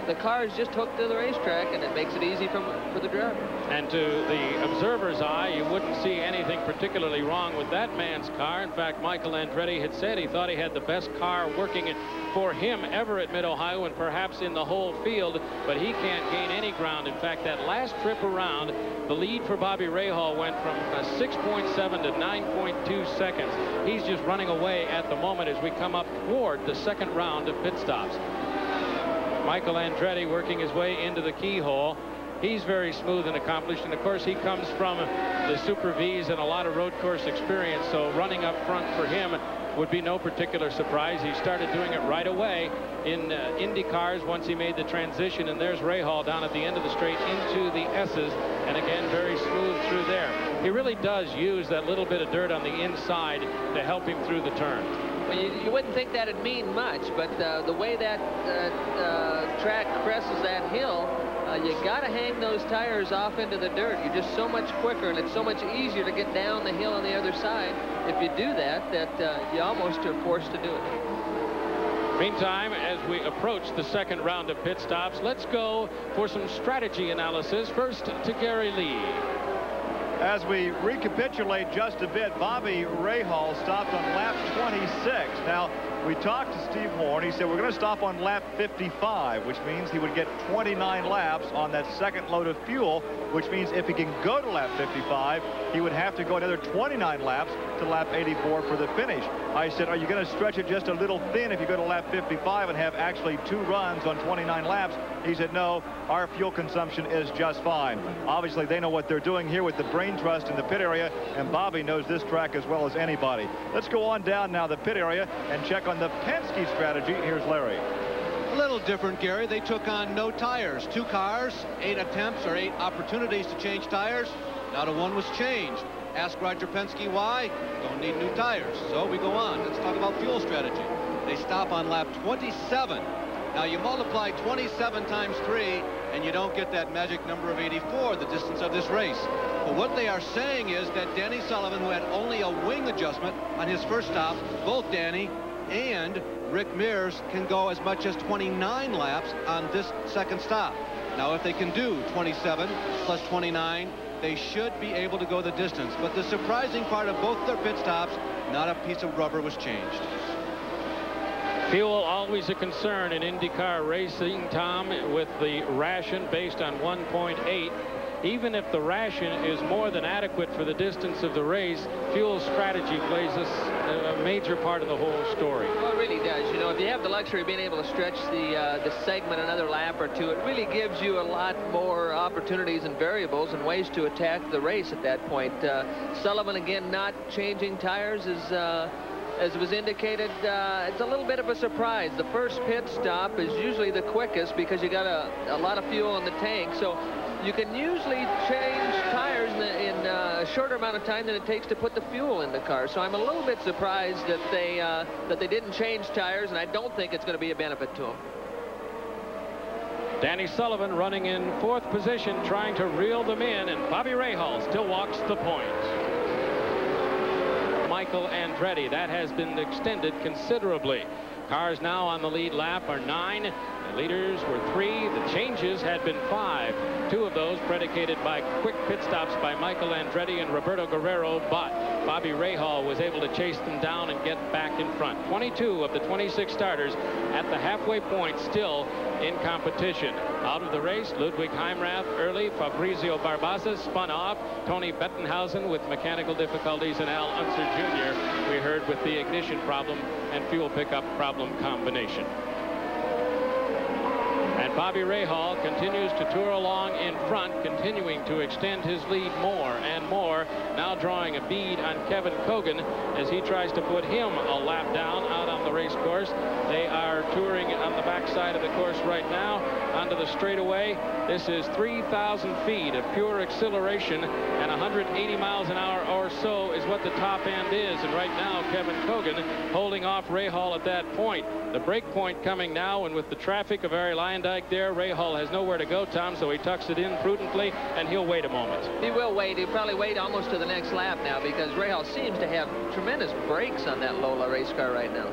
Speaker 9: the car is just hooked to the racetrack, and it makes it easy for the driver.
Speaker 1: And to the observer's eye, you wouldn't see anything particularly wrong with that man's car. In fact, Michael Andretti had said he thought he had the best car working for him ever at Mid-Ohio and perhaps in the whole field, but he can't gain any ground. In fact, that last trip around, the lead for Bobby Rahal went from 6.7 to 9.2 seconds. He's just running away at the moment as we come up toward the second round of pit stops. Michael Andretti working his way into the keyhole. He's very smooth and accomplished, and of course he comes from the Super V's and a lot of road course experience, so running up front for him would be no particular surprise. He started doing it right away in Indy cars once he made the transition, and there's Rahal down at the end of the straight into the S's, and again very smooth through there. He really does use that little bit of dirt on the inside to help him through the turn.
Speaker 9: Well, you wouldn't think that'd mean much, but the way that track crests that hill, you got to hang those tires off into the dirt. You're just so much quicker, and it's so much easier to get down the hill on the other side. If you do that, you almost are forced to do it.
Speaker 1: Meantime, as we approach the second round of pit stops, let's go for some strategy analysis. First to Gary Lee.
Speaker 8: As we recapitulate just a bit, Bobby Rahal stopped on lap 26. Now, we talked to Steve Horn. He said we're going to stop on lap 55, which means he would get 29 laps on that second load of fuel, which means if he can go to lap 55, he would have to go another 29 laps to lap 84 for the finish. I said, are you going to stretch it just a little thin if you go to lap 55 and have actually 2 runs on 29 laps? He said, no, our fuel consumption is just fine. Obviously, they know what they're doing here with the brain trust in the pit area, and Bobby knows this track as well as anybody. Let's go on down now the pit area and check on the Penske strategy. Here's Larry.
Speaker 5: A little different, Gary. They took on no tires. 2 cars, 8 attempts or 8 opportunities to change tires. Not a one was changed. Ask Roger Penske why. Don't need new tires. So we go on. Let's talk about fuel strategy. They stop on lap 27. Now you multiply 27 times 3 and you don't get that magic number of 84, the distance of this race. But what they are saying is that Danny Sullivan, who had only a wing adjustment on his first stop, both Danny and Rick Mears can go as much as 29 laps on this second stop. Now if they can do 27 plus 29, they should be able to go the distance. But the surprising part of both their pit stops, not a piece of rubber was changed.
Speaker 1: Fuel always a concern in IndyCar racing, Tom, with the ration based on 1.8. Even if the ration is more than adequate for the distance of the race, fuel strategy plays a major part of the whole story.
Speaker 9: Well, it really does. You know, if you have the luxury of being able to stretch the segment another lap or two, it really gives you a lot more opportunities and variables and ways to attack the race at that point. Sullivan, again, not changing tires is... as was indicated, it's a little bit of a surprise. The first pit stop is usually the quickest because you got a lot of fuel in the tank. So you can usually change tires in a shorter amount of time than it takes to put the fuel in the car. So I'm a little bit surprised that they didn't change tires, and I don't think it's going to be a benefit to them.
Speaker 1: Danny Sullivan running in 4th position, trying to reel them in, and Bobby Rahal still walks the point. Michael Andretti, that has been extended considerably. Cars now on the lead lap are 9. The leaders were 3. The changes had been 5. 2 of those predicated by quick pit stops by Michael Andretti and Roberto Guerrero, but Bobby Rahal was able to chase them down and get back in front. 22 of the 26 starters at the halfway point still in competition. Out of the race, Ludwig Heimrath early, Fabrizio Barbaza spun off, Tony Bettenhausen with mechanical difficulties, and Al Unser Jr. we heard with the ignition problem and fuel pickup problem combination. And Bobby Rahal continues to tour along in front, continuing to extend his lead more and more, now drawing a bead on Kevin Kogan as he tries to put him a lap down out on the race course. They are touring on the backside of the course right now onto the straightaway. This is 3,000 feet of pure acceleration, and 180 miles an hour or so is what the top end is. And right now, Kevin Kogan holding off Rahal at that point. The break point coming now, and with the traffic of Ari Leyendyke there, Rahal has nowhere to go, Tom, so he tucks it in prudently, and he'll wait a moment. He will wait. He'll probably wait almost to the next lap now, because Rahal seems to have tremendous brakes on that Lola race car right now.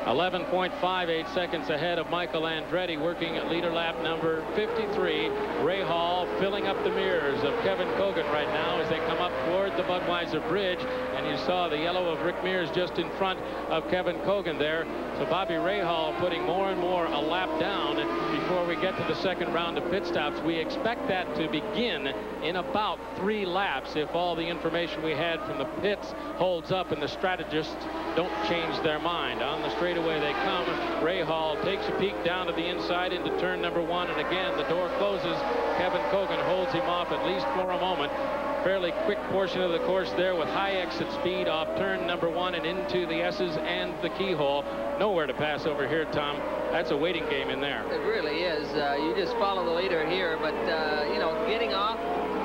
Speaker 1: 11.58 seconds ahead of Michael Andretti, working at leader lap number 53. Rahal filling up the mirrors of Kevin Kogan right now as they come up toward the Budweiser Bridge, and you saw the yellow of Rick Mears just in front of Kevin Kogan there. So Bobby Rahal putting more and more a lap down before we get to the second round of pit stops. We expect that to begin in about 3 laps if all the information we had from the pits holds up and the strategists don't change their mind. On the straightaway they come. Rahal takes a peek down to the inside into turn number 1, and again the door closes. Kevin Kogan holds him off at least for a moment. Fairly quick portion of the course there with high exit speed off turn number 1 and into the S's and the keyhole. Nowhere to pass over here, Tom. That's a waiting game in there. It really is. You just follow the leader here, but you know, getting off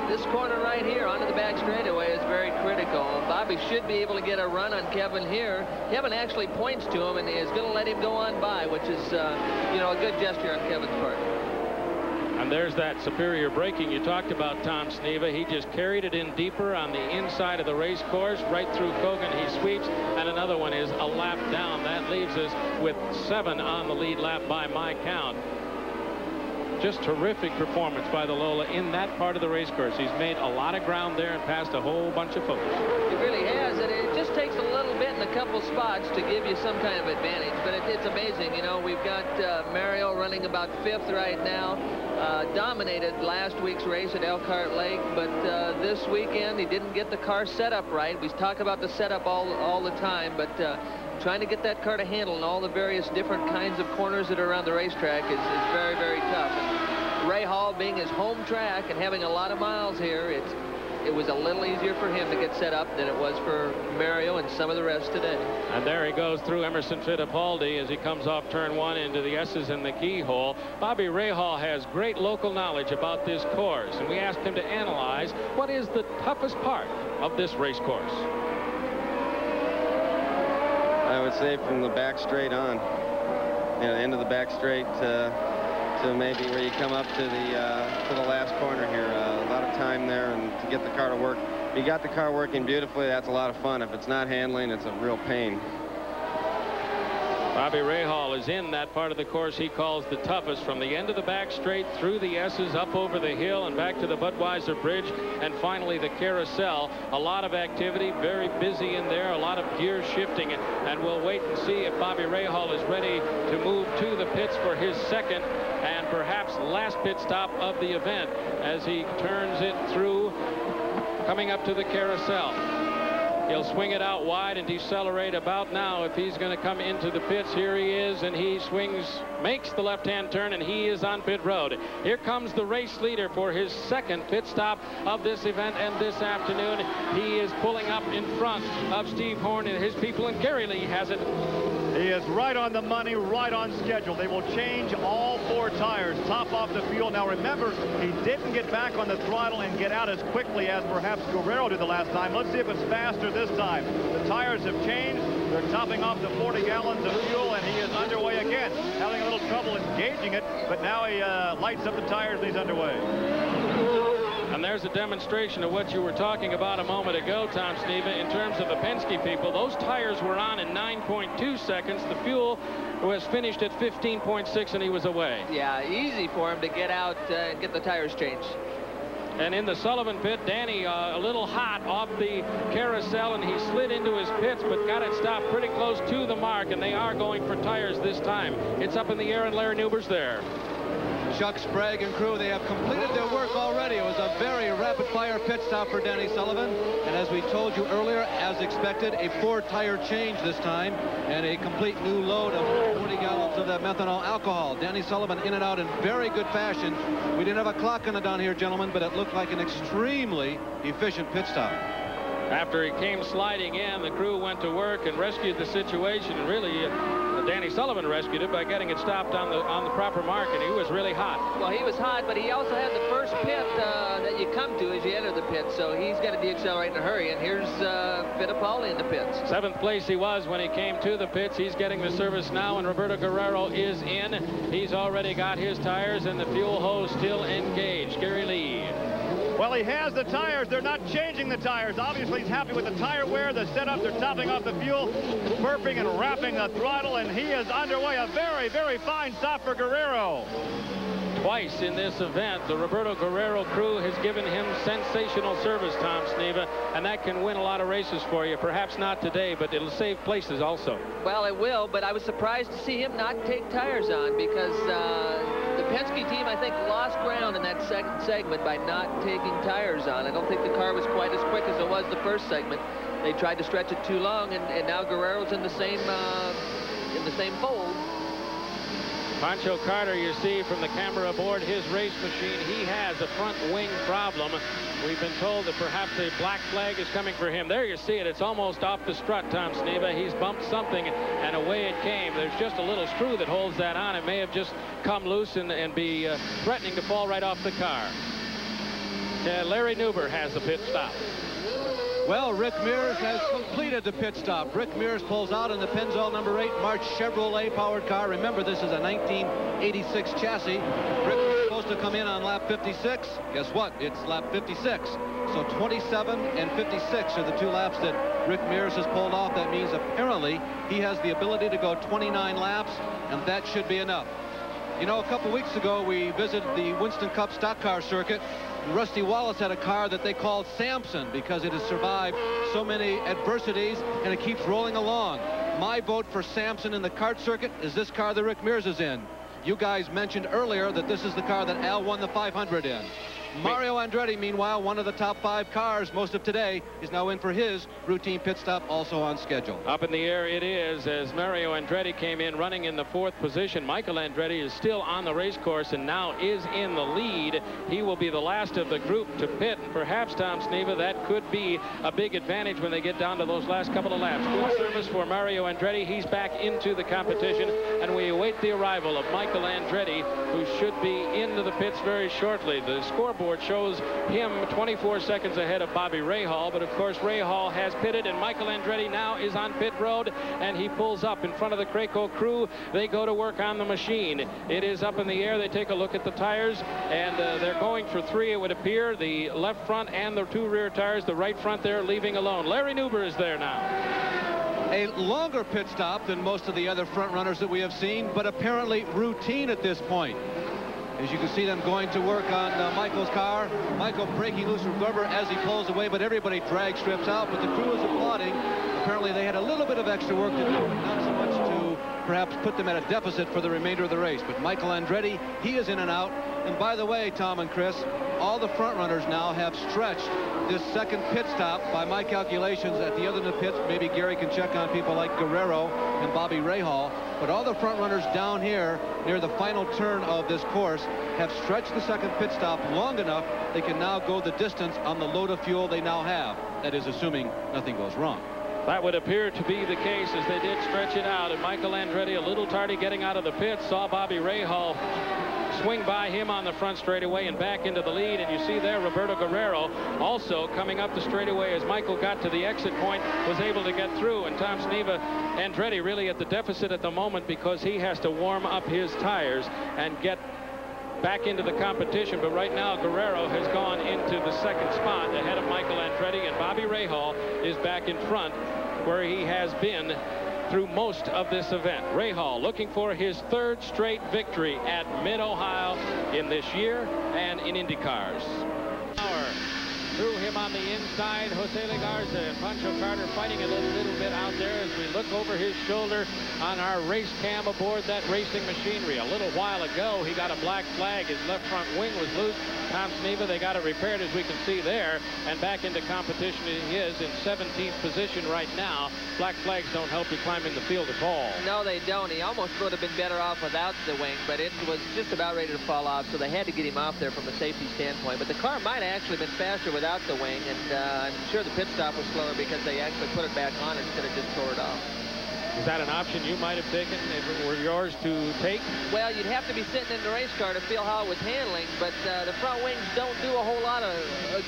Speaker 1: this corner right here onto the back straightaway is very critical. Bobby
Speaker 9: probably should be able to get a run on Kevin here. Kevin actually points to him and is going to let him go on by, which is, you know, a good gesture on Kevin's part.
Speaker 1: And there's that superior braking you talked about, Tom Sneva. He just carried it in deeper on the inside of the race course, right through Kogan. He sweeps, and another one is a lap down. That leaves us with 7 on the lead lap by my count. Just terrific performance by the Lola in that part of the race course. He's made a lot of ground there and passed a whole bunch of folks.
Speaker 9: He really has, and it just takes a little bit in a couple spots to give you some kind of advantage, but it's amazing. You know, we've got Mario running about 5th right now. Dominated last week's race at Elkhart Lake, but this weekend he didn't get the car set up right. We talk about the setup all the time, but trying to get that car to handle in all the various different kinds of corners that are around the racetrack is very, very tough. And Ray Hall being his home track and having a lot of miles here, it was a little easier for him to get set up than it was for Mario and some of the rest today.
Speaker 1: And there he goes through Emerson Fittipaldi as he comes off turn 1 into the S's in the keyhole. Bobby Rahal has great local knowledge about this course, and we asked him to analyze what is the toughest part of this race course.
Speaker 6: I would say from the back straight on, you know, the end of the back straight to maybe where you come up to the last corner here. A lot of time there, and to get the car to work. If you got the car working beautifully, that's a lot of fun. If it's not handling, it's a real pain.
Speaker 1: Bobby Rahal is in that part of the course he calls the toughest, from the end of the back straight through the S's, up over the hill and back to the Budweiser Bridge, and finally the carousel. A lot of activity, very busy in there, a lot of gear shifting, and we'll wait and see if Bobby Rahal is ready to move to the pits for his second and perhaps last pit stop of the event as he turns it through, coming up to the carousel. He'll swing it out wide and decelerate about now if he's going to come into the pits. Here he is, and he swings, makes the left-hand turn, and he is on pit road. Here comes the race leader for his second pit stop of this event and this afternoon. He is pulling up in front of Steve Horn and his people, and Gary Lee has it.
Speaker 8: He is right on the money, right on schedule. They will change all 4 tires, top off the fuel. Now remember, he didn't get back on the throttle and get out as quickly as perhaps Guerrero did the last time. Let's see if it's faster this time. The tires have changed. They're topping off the 40 gallons of fuel, and he is underway again. Having a little trouble engaging it, but now he lights up the tires and he's underway.
Speaker 1: And there's a demonstration of what you were talking about a moment ago, Tom Sneva, in terms of the Penske people. Those tires were on in 9.2 seconds. The fuel was finished at 15.6, and he was away.
Speaker 9: Yeah, easy for him to get out and get the tires changed.
Speaker 1: And in the Sullivan pit, Danny a little hot off the carousel, and he slid into his pits, but got it stopped pretty close to the mark, and they are going for tires this time. It's up in the air, and Larry Newber's there.
Speaker 5: Chuck Sprague and crew, they have completed their work already. It was a very rapid-fire pit stop for Danny Sullivan. And as we told you earlier, as expected, a 4-tire change this time and a complete new load of 40 gallons of that methanol alcohol. Danny Sullivan in and out in very good fashion. We didn't have a clock on it down here, gentlemen, but it looked like an extremely efficient pit stop.
Speaker 1: After he came sliding in, the crew went to work and rescued the situation, and really Danny Sullivan rescued it by getting it stopped on the proper mark, and he was really hot.
Speaker 9: Well, he was hot, but he also had the first pit that you come to as you enter the pit, so he's got to deaccelerate in a hurry, and here's Fittipaldi in the pits.
Speaker 1: 7th place he was when he came to the pits. He's getting the service now, and Roberto Guerrero is in. He's already got his tires, and the fuel hose still engaged. Gary Lee.
Speaker 8: Well, he has the tires. They're not changing the tires. Obviously, he's happy with the tire wear, the setup. They're topping off the fuel, burping and wrapping the throttle, and he is underway. A very, very fine stop for Guerrero.
Speaker 1: Twice in this event, the Roberto Guerrero crew has given him sensational service, Tom Sneva, and that can win a lot of races for you. Perhaps not today, but it'll save places also.
Speaker 9: Well, it will, but I was surprised to see him not take tires on, because the Penske team, I think, lost ground in that second segment by not taking tires on. I don't think the car was quite as quick as it was the first segment. They tried to stretch it too long, and now Guerrero's in the same fold.
Speaker 1: Pancho Carter, you see from the camera aboard his race machine, he has a front wing problem. We've been told that perhaps a black flag is coming for him. There you see it. It's almost off the strut, Tom Sneva. He's bumped something, and away it came. There's just a little screw that holds that on. It may have just come loose and be threatening to fall right off the car. Larry Nuber has the pit stop.
Speaker 5: Well, Rick Mears has completed the pit stop. Rick Mears pulls out in the Pennzoil number 8 March Chevrolet powered car. Remember, this is a 1986 chassis. Rick was supposed to come in on lap 56. Guess what? It's lap 56. So 27 and 56 are the 2 laps that Rick Mears has pulled off. That means apparently he has the ability to go 29 laps, and that should be enough. You know, a couple weeks ago, we visited the Winston Cup stock car circuit. Rusty Wallace had a car that they called Samson because it has survived so many adversities and it keeps rolling along. My vote for Samson in the kart circuit is this car that Rick Mears is in. You guys mentioned earlier that this is the car that Al won the 500 in. Mario Andretti, meanwhile, one of the top 5 cars most of today, is now in for his routine pit stop, also on schedule.
Speaker 1: Up in the air it is as Mario Andretti came in running in the 4th position. Michael Andretti is still on the race course and now is in the lead. He will be the last of the group to pit, and perhaps, Tom Sneva, that could be a big advantage when they get down to those last couple of laps. Good service for Mario Andretti. He's back into the competition, and we await the arrival of Michael Andretti, who should be into the pits very shortly. The scoreboard shows him 24 seconds ahead of Bobby Rahal, but of course Rahal has pitted, and Michael Andretti now is on pit road, and he pulls up in front of the Craco crew. They go to work on the machine. It is up in the air. They take a look at the tires, and they're going for 3, it would appear, the left front and the 2 rear tires. The right front they're leaving alone. Larry Nuber is there now.
Speaker 5: A longer pit stop than most of the other front runners that we have seen, but apparently routine at this point. As you can see them going to work on Michael's car. Michael breaking loose from Gerber as he pulls away, but everybody drag strips out, but the crew is applauding. Apparently they had a little bit of extra work to do, not so much to perhaps put them at a deficit for the remainder of the race. But Michael Andretti, he is in and out. And by the way, Tom and Chris, all the front runners now have stretched this second pit stop by my calculations. At the other end of the pits, maybe Gary can check on people like Guerrero and Bobby Rahal, but all the front runners down here near the final turn of this course have stretched the second pit stop long enough they can now go the distance on the load of fuel they now have. That is assuming nothing goes wrong.
Speaker 1: That would appear to be the case as they did stretch it out, and Michael Andretti a little tardy getting out of the pit, saw Bobby Rahal swing by him on the front straightaway and back into the lead. And you see there Roberto Guerrero also coming up the straightaway as Michael got to the exit point, was able to get through. And Tom Sneva, Andretti really at the deficit at the moment because he has to warm up his tires and get back into the competition. But right now Guerrero has gone into the 2nd spot ahead of Michael Andretti, and Bobby Rahal is back in front where he has been through most of this event. Rahal looking for his 3rd straight victory at Mid-Ohio in this year and in IndyCars. Through him on the inside, Jose Legarza and Pancho Carter fighting a little bit out there as we look over his shoulder on our race cam aboard that racing machinery. A little while ago, he got a black flag. His left front wing was loose. Tom Sneva, they got it repaired, as we can see there, and back into competition he is in 17th position right now. Black flags don't help you climb in the field at all.
Speaker 9: No, they don't. He almost would have been better off without the wing, but it was just about ready to fall off, so they had to get him off there from a safety standpoint. But the car might have actually been faster without the wing, and I'm sure the pit stop was slower because they actually put it back on instead of just tore it off.
Speaker 1: Is that an option you might have taken if it were yours to take?
Speaker 9: Well, you'd have to be sitting in the race car to feel how it was handling, but the front wings don't do a whole lot of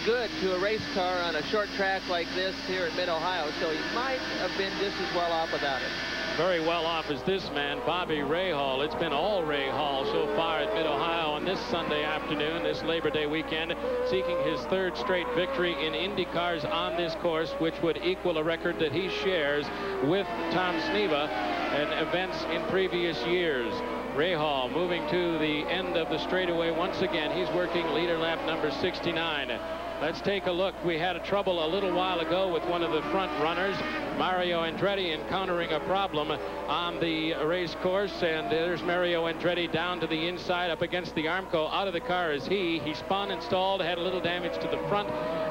Speaker 9: good to a race car on a short track like this here at Mid-Ohio, so he might have been just as well off without it.
Speaker 1: Very well off as this man, Bobby Rahal. It's been all Rahal so far at Mid-Ohio on this Sunday afternoon, this Labor Day weekend, seeking his 3rd straight victory in IndyCars on this course, which would equal a record that he shares with Tom Sneva in events in previous years. Rahal moving to the end of the straightaway once again. He's working leader lap number 69. Let's take a look. We had a trouble a little while ago with one of the front runners, Mario Andretti, encountering a problem on the race course, and there's Mario Andretti down to the inside up against the Armco. Out of the car is he spun and stalled, had a little damage to the front,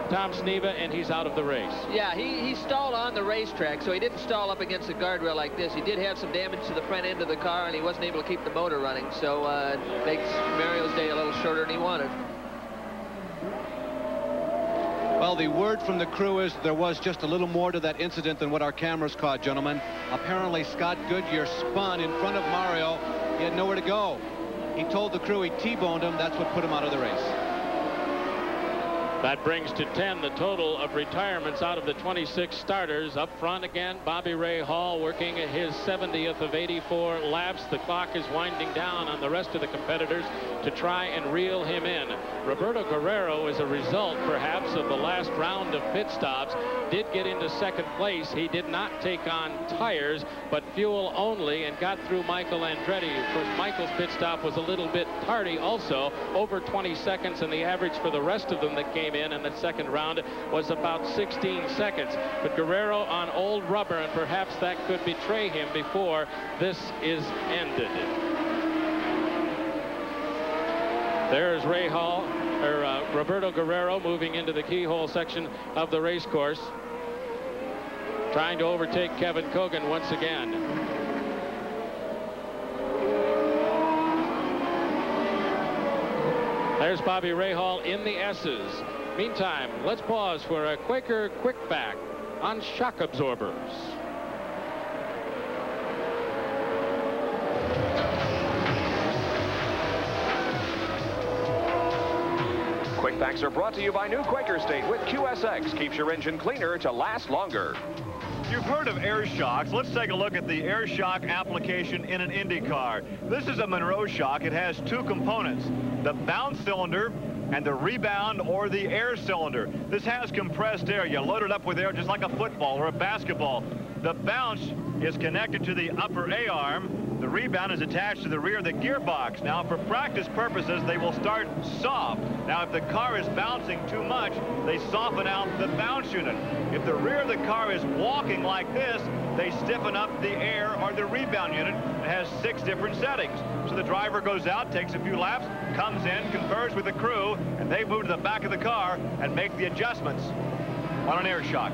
Speaker 1: Tom Sneva, and he's out of the race.
Speaker 9: Yeah, he stalled on the racetrack, so he didn't stall up against the guardrail like this. He did have some damage to the front end of the car, and he wasn't able to keep the motor running, so it makes Mario's day a little shorter than he wanted.
Speaker 5: Well, the word from the crew is there was just a little more to that incident than what our cameras caught, gentlemen. Apparently, Scott Goodyear spun in front of Mario. He had nowhere to go. He told the crew he T-boned him. That's what put him out of the race.
Speaker 1: That brings to 10 the total of retirements out of the 26 starters. Up front again, Bobby Ray Hall working his 70th of 84 laps. The clock is winding down on the rest of the competitors to try and reel him in. Roberto Guerrero, as a result perhaps of the last round of pit stops, did get into second place. He did not take on tires but fuel only and got through Michael Andretti. Of course, Michael's pit stop was a little bit tardy also, over 20 seconds, and the average for the rest of them that came in that second round was about 16 seconds. But Guerrero on old rubber, and perhaps that could betray him before this is ended. There's Roberto Guerrero moving into the keyhole section of the race course, trying to overtake Kevin Kogan once again. There's Bobby Rahal in the S's. Meantime, let's pause for a Quaker quick back on shock absorbers.
Speaker 10: Quick backs are brought to you by New Quaker State with QSX. Keeps your engine cleaner to last longer.
Speaker 8: You've heard of air shocks. Let's take a look at the air shock application in an Indy car. This is a Monroe shock. It has two components, the bounce cylinder and the rebound or the air cylinder. This has compressed air. You load it up with air just like a football or a basketball. The bounce is connected to the upper A-arm. The rebound is attached to the rear of the gearbox. Now, for practice purposes, they will start soft. Now, if the car is bouncing too much, they soften out the bounce unit. If the rear of the car is walking like this, they stiffen up the air or the rebound unit. It has 6 different settings. So the driver goes out, takes a few laps, comes in, confers with the crew, and they move to the back of the car and make the adjustments on an air shock.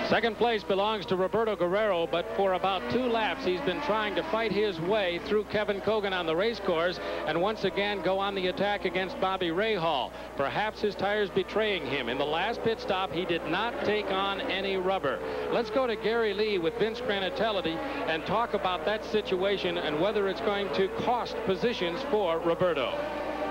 Speaker 1: Second place belongs to Roberto Guerrero, but for about 2 laps he's been trying to fight his way through Kevin Kogan on the race course and once again go on the attack against Bobby Rahal. Perhaps his tires betraying him. In the last pit stop he did not take on any rubber. Let's go to Gary Lee with Vince Granatelli and talk about that situation and whether it's going to cost positions for Roberto.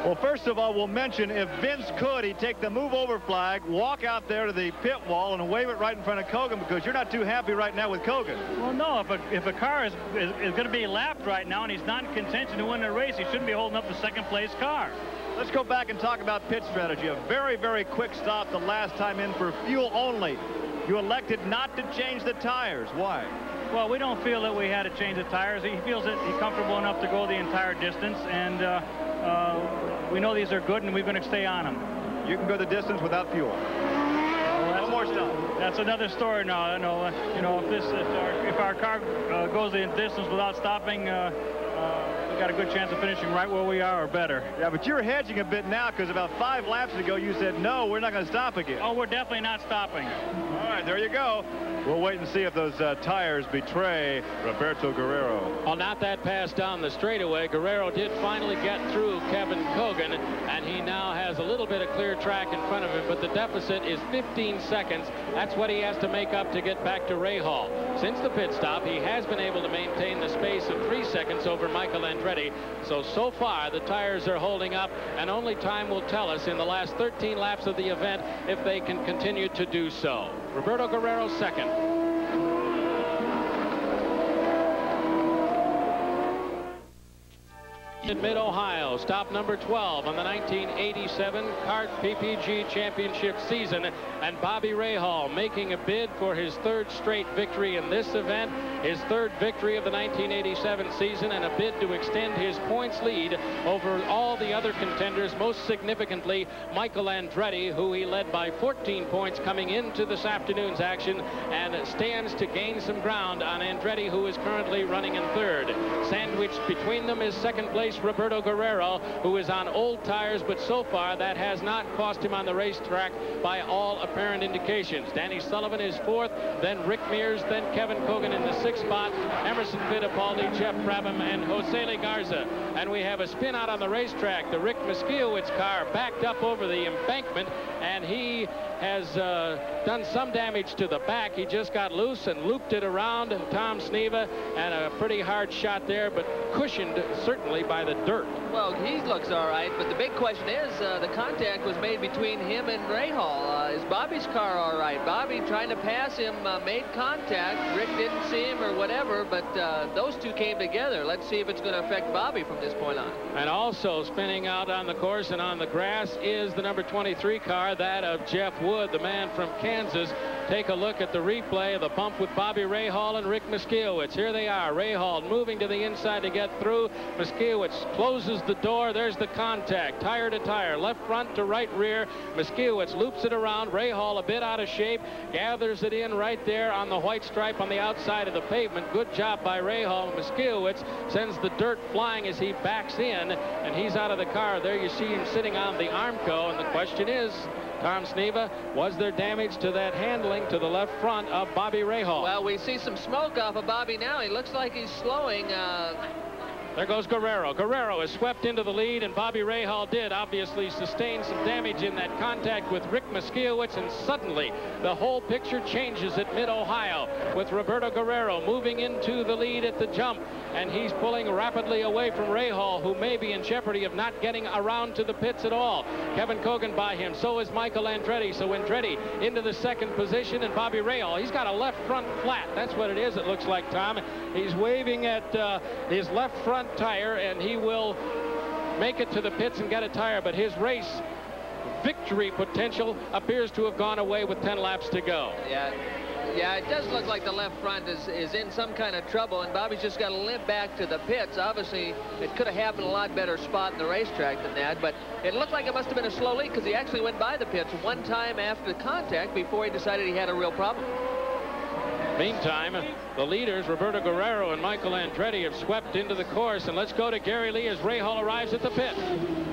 Speaker 8: Well, first of all, we'll mention if Vince could, he'd take the move over flag, walk out there to the pit wall and wave it right in front of Kogan, because you're not too happy right now with Kogan.
Speaker 4: Well, no, if a car is going to be lapped right now and he's not in contention to win the race, he shouldn't be holding up the second place car.
Speaker 8: Let's go back and talk about pit strategy. A very, very quick stop the last time in for fuel only. You elected not to change the tires. Why?
Speaker 4: Well, we don't feel that we had to change the tires. He feels that he's comfortable enough to go the entire distance, and we know these are good, and we're going to stay on them.
Speaker 8: You can go the distance without fuel. Well, one more stop.
Speaker 4: That's another story now. You know, if our car goes the distance without stopping, we've got a good chance of finishing right where we are or better.
Speaker 8: Yeah, but you're hedging a bit now, because about 5 laps ago you said, no, we're not going to stop again.
Speaker 4: Oh, we're definitely not stopping.
Speaker 8: All right, there you go. We'll wait and see if those tires betray Roberto Guerrero.
Speaker 1: Well, not that pass down the straightaway. Guerrero did finally get through Kevin Kogan, and he now has a little bit of clear track in front of him, but the deficit is 15 seconds. That's what he has to make up to get back to Rahal. Since the pit stop, he has been able to maintain the space of 3 seconds over Michael Andretti. So far, the tires are holding up, and only time will tell us in the last 13 laps of the event if they can continue to do so. Roberto Guerrero second. In Mid-Ohio, stop number 12 on the 1987 CART PPG Championship season, and Bobby Rahal making a bid for his 3rd straight victory in this event, his 3rd victory of the 1987 season, and a bid to extend his points lead over all the other contenders, most significantly Michael Andretti, who he led by 14 points coming into this afternoon's action, and stands to gain some ground on Andretti, who is currently running in 3rd. Sandwiched between them is second place Roberto Guerrero, who is on old tires, but so far that has not cost him on the racetrack by all apparent indications. Danny Sullivan is 4th, then Rick Mears, then Kevin Kogan in the 6th spot, Emerson Fittipaldi, Jeff Brabham, and Jose Le Garza. And we have a spin out on the racetrack. The Rick Moskiewicz car backed up over the embankment, and he has done some damage to the back. He just got loose and looped it around Tom Sneva, and a pretty hard shot there, but cushioned certainly by the dirt.
Speaker 9: Well, he looks all right, but the big question is the contact was made between him and Rahal. Is Bobby's car all right? Bobby trying to pass him made contact. Rick didn't see him or whatever, but those two came together. Let's see if it's going to affect Bobby from this point on.
Speaker 1: And also spinning out on the course and on the grass is the number 23 car, that of Jeff Wood, the man from Kansas. Take a look at the replay of the bump with Bobby Rahal and Rick Miskiewicz. Here they are. Rahal moving to the inside to get through. Miskiewicz closes the door. There's the contact. Tire to tire. Left front to right rear. Miskiewicz loops it around. Rahal a bit out of shape. Gathers it in right there on the white stripe on the outside of the pavement. Good job by Rahal. Miskiewicz sends the dirt flying as he backs in, and he's out of the car. There you see him sitting on the Armco, and the question is, Tom Sneva, was there damage to that handling to the left front of Bobby Rahal?
Speaker 9: Well, we see some smoke off of Bobby now. He looks like he's slowing.
Speaker 1: There goes Guerrero. Guerrero is swept into the lead, and Bobby Rahal did obviously sustain some damage in that contact with Rick Miskiewicz, and suddenly the whole picture changes at Mid-Ohio with Roberto Guerrero moving into the lead at the jump, and he's pulling rapidly away from Rahal, who may be in jeopardy of not getting around to the pits at all. Kevin Cogan by him. So is Michael Andretti. So Andretti into the second position, and Bobby Rahal, he's got a left front flat. That's what it is, it looks like, Tom. He's waving at his left front tire, and he will make it to the pits and get a tire, but his race victory potential appears to have gone away with 10 laps to go.
Speaker 9: Yeah, it does look like the left front is in some kind of trouble, and Bobby's just got to limp back to the pits. Obviously, it could have happened a lot better spot in the racetrack than that, but it looked like it must have been a slow leak because he actually went by the pits one time after the contact before he decided he had a real problem.
Speaker 1: Meantime, the leaders, Roberto Guerrero and Michael Andretti, have swept into the course. And let's go to Gary Lee as Rahal arrives at the pit.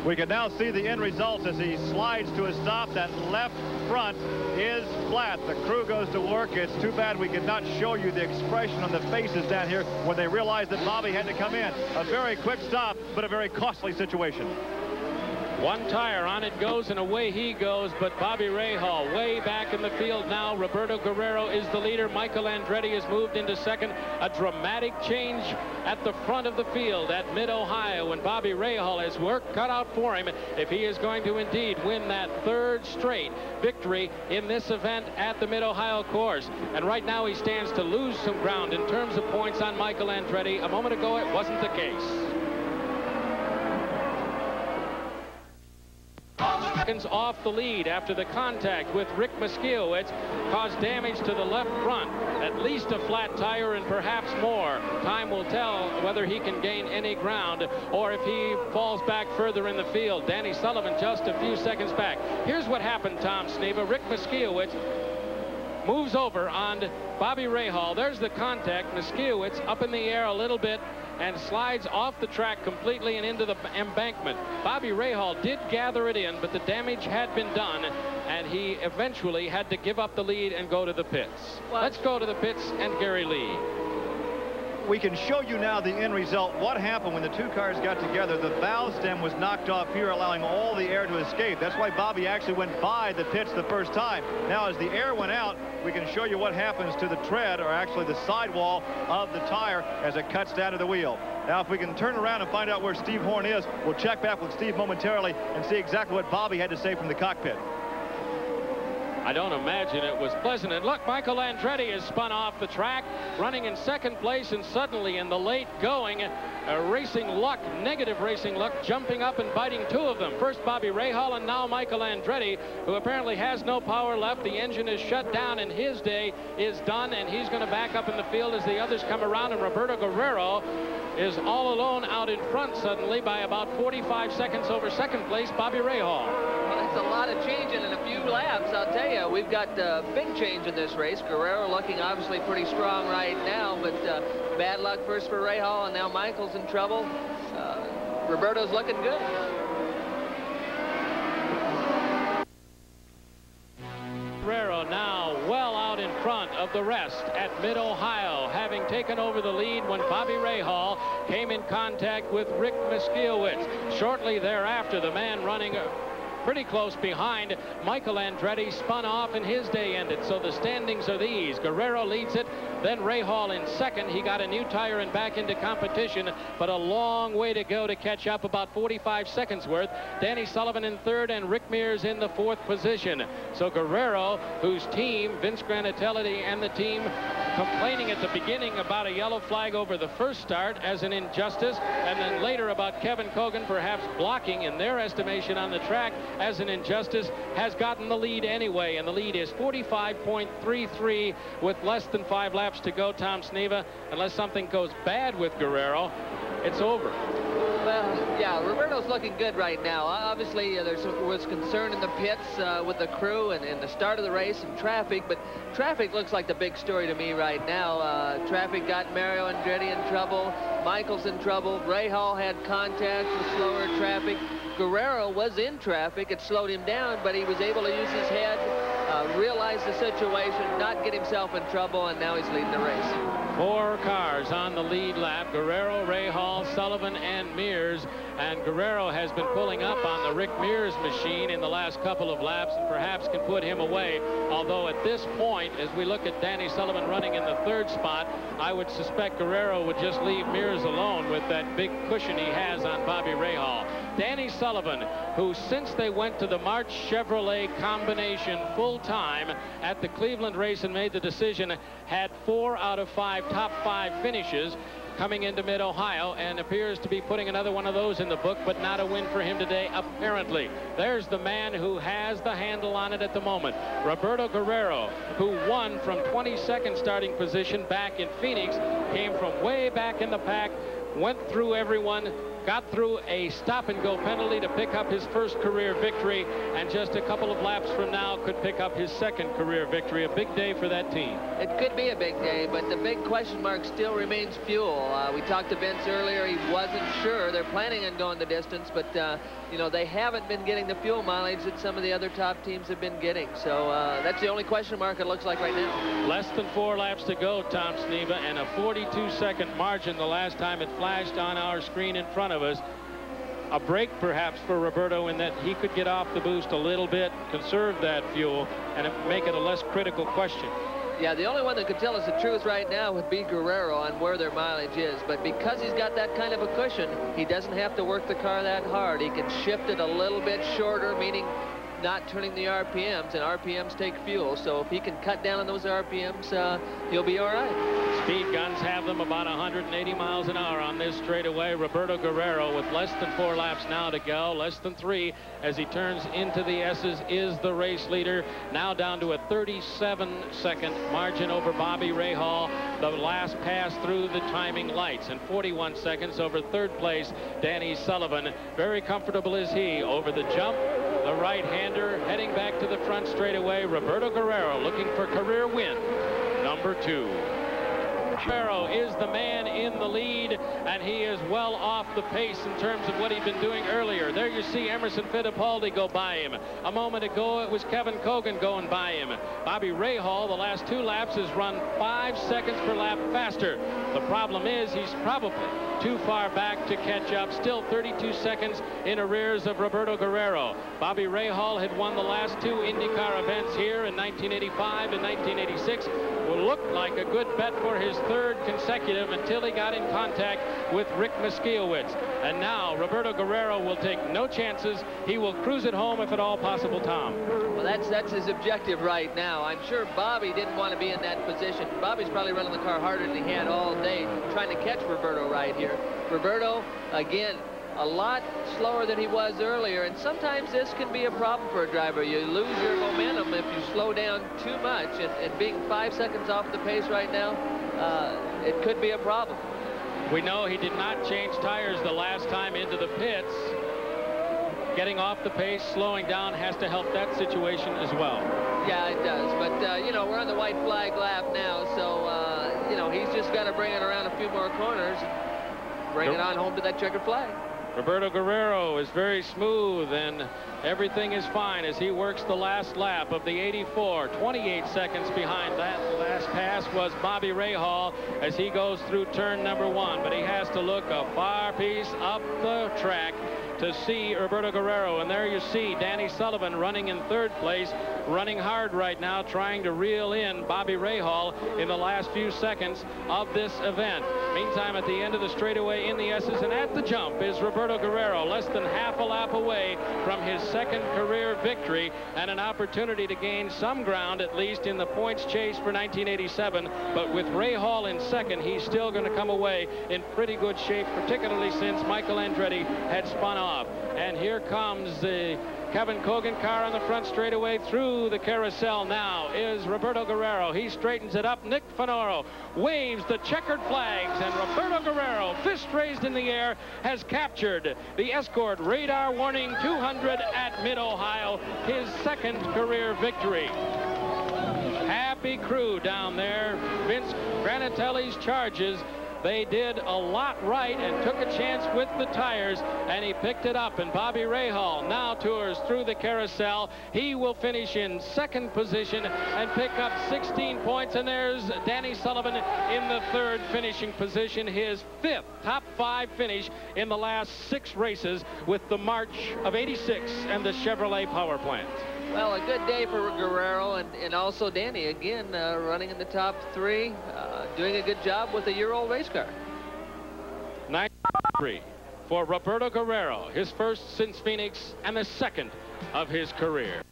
Speaker 8: We can now see the end results as he slides to a stop. That left front is flat. The crew goes to work. It's too bad we could not show you the expression on the faces down here when they realized that Bobby had to come in. A very quick stop, but a very costly situation.
Speaker 1: One tire on it goes, and away he goes, but Bobby Rahal way back in the field now. Roberto Guerrero is the leader. Michael Andretti has moved into second. A dramatic change at the front of the field at Mid-Ohio, and Bobby Rahal has work cut out for him if he is going to indeed win that third straight victory in this event at the Mid-Ohio course. And right now he stands to lose some ground in terms of points on Michael Andretti. A moment ago it wasn't the case. Off the lead after the contact with Rick Miskiewicz caused damage to the left front, at least a flat tire and perhaps more. Time will tell whether he can gain any ground or if he falls back further in the field. Danny Sullivan just a few seconds back. Here's what happened, Tom Sneva. Rick Miskiewicz moves over on Bobby Rahal. There's the contact. Miskiewicz up in the air a little bit and slides off the track completely and into the embankment. Bobby Rahal did gather it in, but the damage had been done, and he eventually had to give up the lead and go to the pits. Let's go to the pits and Gary Lee.
Speaker 8: We can show you now the end result. What happened when the two cars got together? The valve stem was knocked off here, allowing all the air to escape. That's why Bobby actually went by the pits the first time. Now, as the air went out, we can show you what happens to the tread, or actually the sidewall of the tire as it cuts down to the wheel. Now, if we can turn around and find out where Steve Horn is, we'll check back with Steve momentarily and see exactly what Bobby had to say from the cockpit.
Speaker 1: I don't imagine it was pleasant. And look, Michael Andretti has spun off the track, running in second place, and suddenly in the late going, racing luck, negative racing luck, jumping up and biting two of them. First Bobby Rahal, and now Michael Andretti, who apparently has no power left. The engine is shut down, and his day is done, and he's going to back up in the field as the others come around, and Roberto Guerrero is all alone out in front suddenly by about 45 seconds over second place, Bobby Rahal.
Speaker 9: Well, that's a lot of changing in a few laps, I'll tell you. We've got a big change in this race. Guerrero looking obviously pretty strong right now, but bad luck first for Rahal, and now Michael's in trouble. Roberto's looking good.
Speaker 1: Guerrero now well out in front of the rest at Mid-Ohio, having taken over the lead when Bobby Rahal came in contact with Rick Miskiewicz. Shortly thereafter, the man running pretty close behind. Michael Andretti spun off and his day ended. So the standings are these. Guerrero leads it, then Rahal in second. He got a new tire and back into competition, but a long way to go to catch up, about 45 seconds worth. Danny Sullivan in third and Rick Mears in the fourth position. So Guerrero, whose team, Vince Granatelli and the team, complaining at the beginning about a yellow flag over the first start as an injustice, and then later about Kevin Kogan perhaps blocking in their estimation on the track as an injustice, has gotten the lead anyway, and the lead is 45.33 with less than 5 laps to go. Tom Sneva, unless something goes bad with Guerrero, it's over.
Speaker 9: Well, yeah, Roberto's looking good right now. Obviously, there was concern in the pits with the crew and the start of the race and traffic, but traffic looks like the big story to me right now. Traffic got Mario Andretti in trouble. Michael's in trouble. Rahal had contact with slower traffic. Guerrero was in traffic. It slowed him down, but he was able to use his head, realize the situation, not get himself in trouble, and now he's leading the race.
Speaker 1: 4 cars on the lead lap: Guerrero, Rahal, Sullivan, and Mears. And Guerrero has been pulling up on the Rick Mears machine in the last couple of laps and perhaps can put him away. Although at this point, as we look at Danny Sullivan running in the third spot, I would suspect Guerrero would just leave Mears alone with that big cushion he has on Bobby Rahal. Danny Sullivan, who since they went to the March Chevrolet combination full-time at the Cleveland race and made the decision, had 4 out of 5 top 5 finishes coming into Mid-Ohio, and appears to be putting another one of those in the book, but not a win for him today, apparently. There's the man who has the handle on it at the moment, Roberto Guerrero, who won from 22nd starting position back in Phoenix, came from way back in the pack, went through everyone, got through a stop-and-go penalty to pick up his first career victory, and just a couple of laps from now could pick up his second career victory. A big day for that team.
Speaker 9: It could be a big day, but the big question mark still remains fuel. We talked to Vince earlier. He wasn't sure. They're planning on going the distance, but you know, they haven't been getting the fuel mileage that some of the other top teams have been getting. So that's the only question mark it looks like right now.
Speaker 1: Less than 4 laps to go, Tom Sneva, and a 42-second margin the last time it flashed on our screen in front of us. A break perhaps for Roberto in that he could get off the boost a little bit, conserve that fuel, and make it a less critical question.
Speaker 9: Yeah, the only one that could tell us the truth right now would be Guerrero on where their mileage is. But because he's got that kind of a cushion, he doesn't have to work the car that hard. He can shift it a little bit shorter, meaning not turning the RPMs, and RPMs take fuel. So if he can cut down on those RPMs, he'll be all right.
Speaker 1: Speed guns have them about 180 miles an hour on this straightaway. Roberto Guerrero, with less than 4 laps now to go, less than 3 as he turns into the S's, is the race leader. Now down to a 37-second margin over Bobby Rahal, the last pass through the timing lights, and 41 seconds over third place Danny Sullivan. Very comfortable is he over the jump. The right-hander heading back to the front straightaway. Roberto Guerrero looking for career win number 2. Guerrero is the man in the lead, and he is well off the pace in terms of what he'd been doing earlier. There you see Emerson Fittipaldi go by him. A moment ago, it was Kevin Kogan going by him. Bobby Rahal, the last 2 laps, has run 5 seconds per lap faster. The problem is he's probably too far back to catch up. Still 32 seconds in arrears of Roberto Guerrero. Bobby Rahal had won the last 2 IndyCar events here in 1985 and 1986. Will look like a good bet for his 3rd consecutive until he got in contact with Rick Miskiewicz. And now Roberto Guerrero will take no chances. He will cruise it home if at all possible, Tom.
Speaker 9: Well, that's his objective right now. I'm sure Bobby didn't want to be in that position. Bobby's probably running the car harder than he had all day, trying to catch Roberto right here. Roberto, again, a lot slower than he was earlier, and sometimes this can be a problem for a driver. You lose your momentum if you slow down too much, and being 5 seconds off the pace right now, it could be a problem.
Speaker 1: We know he did not change tires the last time into the pits. Getting off the pace, slowing down has to help that situation as well.
Speaker 9: Yeah, it does. But, you know, we're on the white flag lap now, so, you know, he's just got to bring it around a few more corners, bring it on home to that checkered flag.
Speaker 1: Roberto Guerrero is very smooth, and everything is fine as he works the last lap of the 84. 28 seconds behind that last pass was Bobby Rahal as he goes through turn number 1, but he has to look a far piece up the track. to see Roberto Guerrero. And there you see Danny Sullivan running in third place, running hard right now, trying to reel in Bobby Rahal in the last few seconds of this event. Meantime, at the end of the straightaway in the S's and at the jump is Roberto Guerrero, less than half a lap away from his second career victory and an opportunity to gain some ground, at least in the points chase for 1987. But with Rahal in second, he's still going to come away in pretty good shape, particularly since Michael Andretti had spun off. And here comes the Kevin Cogan car on the front straightaway through the carousel. Now is Roberto Guerrero. He straightens it up. Nick Finoro waves the checkered flags, and Roberto Guerrero, fist raised in the air, has captured the Escort Radar Warning 200 at Mid-Ohio, his second career victory. Happy crew down there. Vince Granatelli's charges. They did a lot right and took a chance with the tires, and he picked it up. And Bobby Rahal now tours through the carousel. He will finish in second position and pick up 16 points. And there's Danny Sullivan in the third finishing position, his fifth top 5 finish in the last 6 races with the March of '86 and the Chevrolet power plant.
Speaker 9: Well, a good day for Guerrero, and also Danny again running in the top 3, doing a good job with a year-old race car.
Speaker 1: 93 for Roberto Guerrero, his first since Phoenix and the second of his career.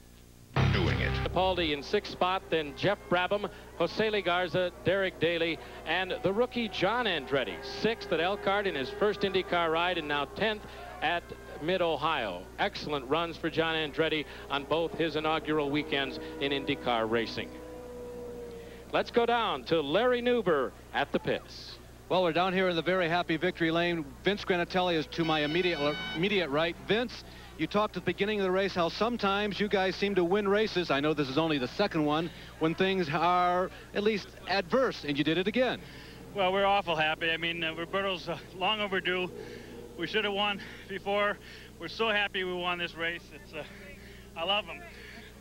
Speaker 10: Doing it.
Speaker 1: Capaldi in 6th spot, then Jeff Brabham, Jose Legarza, Derek Daly, and the rookie John Andretti, 6th at Elkhart in his first IndyCar ride, and now 10th at Mid-Ohio. Excellent runs for John Andretti on both his inaugural weekends in IndyCar racing. Let's go down to Larry Nuber at the pits.
Speaker 5: Well, we're down here in the very happy victory lane. Vince Granatelli is to my immediate right. Vince, you talked at the beginning of the race how sometimes you guys seem to win races. I know this is only the second one, when things are at least adverse, and you did it again.
Speaker 11: Well, we're awful happy. I mean, Roberto's long overdue. We should have won before. We're so happy we won this race. I love him.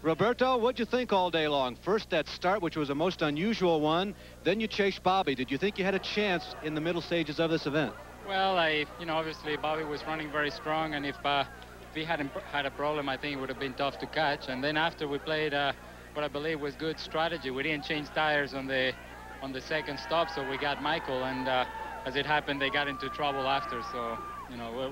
Speaker 5: Roberto, what'd you think all day long? First that start, which was a most unusual one. Then you chased Bobby. Did you think you had a chance in the middle stages of this event?
Speaker 12: Well, obviously Bobby was running very strong, and if he hadn't had a problem, I think it would have been tough to catch. And then after we played what I believe was good strategy, we didn't change tires on the second stop, so we got Michael, and as it happened, they got into trouble after. So,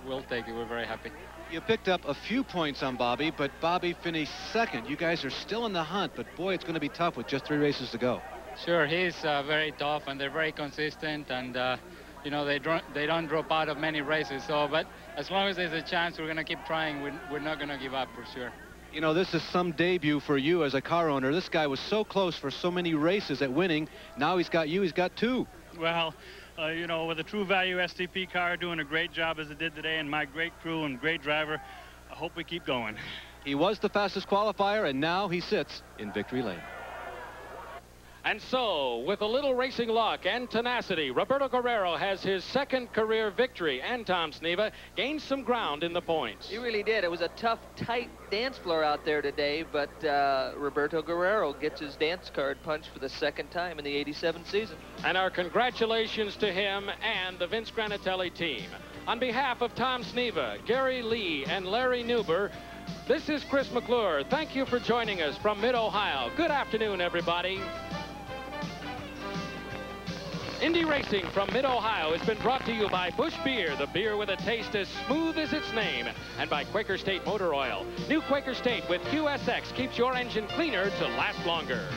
Speaker 12: we'll take it. We're very happy.
Speaker 5: You picked up a few points on Bobby, but Bobby finished second. You guys are still in the hunt, but boy, it's going to be tough with just 3 races to go.
Speaker 12: Sure, he's very tough, and they're very consistent, and they don't drop out of many races. So, but as long as there's a chance, we're going to keep trying. We're not going to give up for sure.
Speaker 5: This is some debut for you as a car owner. This guy was so close for so many races at winning. Now he's got you. He's got 2.
Speaker 11: Well, with a True Value STP car doing a great job as it did today, and my great crew and great driver, I hope we keep going.
Speaker 5: He was the fastest qualifier, and now he sits in victory lane.
Speaker 1: And so, with a little racing luck and tenacity, Roberto Guerrero has his second career victory, and Tom Sneva gains some ground in the points.
Speaker 9: He really did. It was a tough, tight dance floor out there today, but Roberto Guerrero gets his dance card punched for the second time in the '87 season.
Speaker 1: And our congratulations to him and the Vince Granatelli team. On behalf of Tom Sneva, Gary Lee, and Larry Nuber, this is Chris McClure. Thank you for joining us from Mid-Ohio. Good afternoon, everybody. Indy Racing from Mid-Ohio has been brought to you by Busch Beer, the beer with a taste as smooth as its name, and by Quaker State Motor Oil. New Quaker State with QSX keeps your engine cleaner to last longer.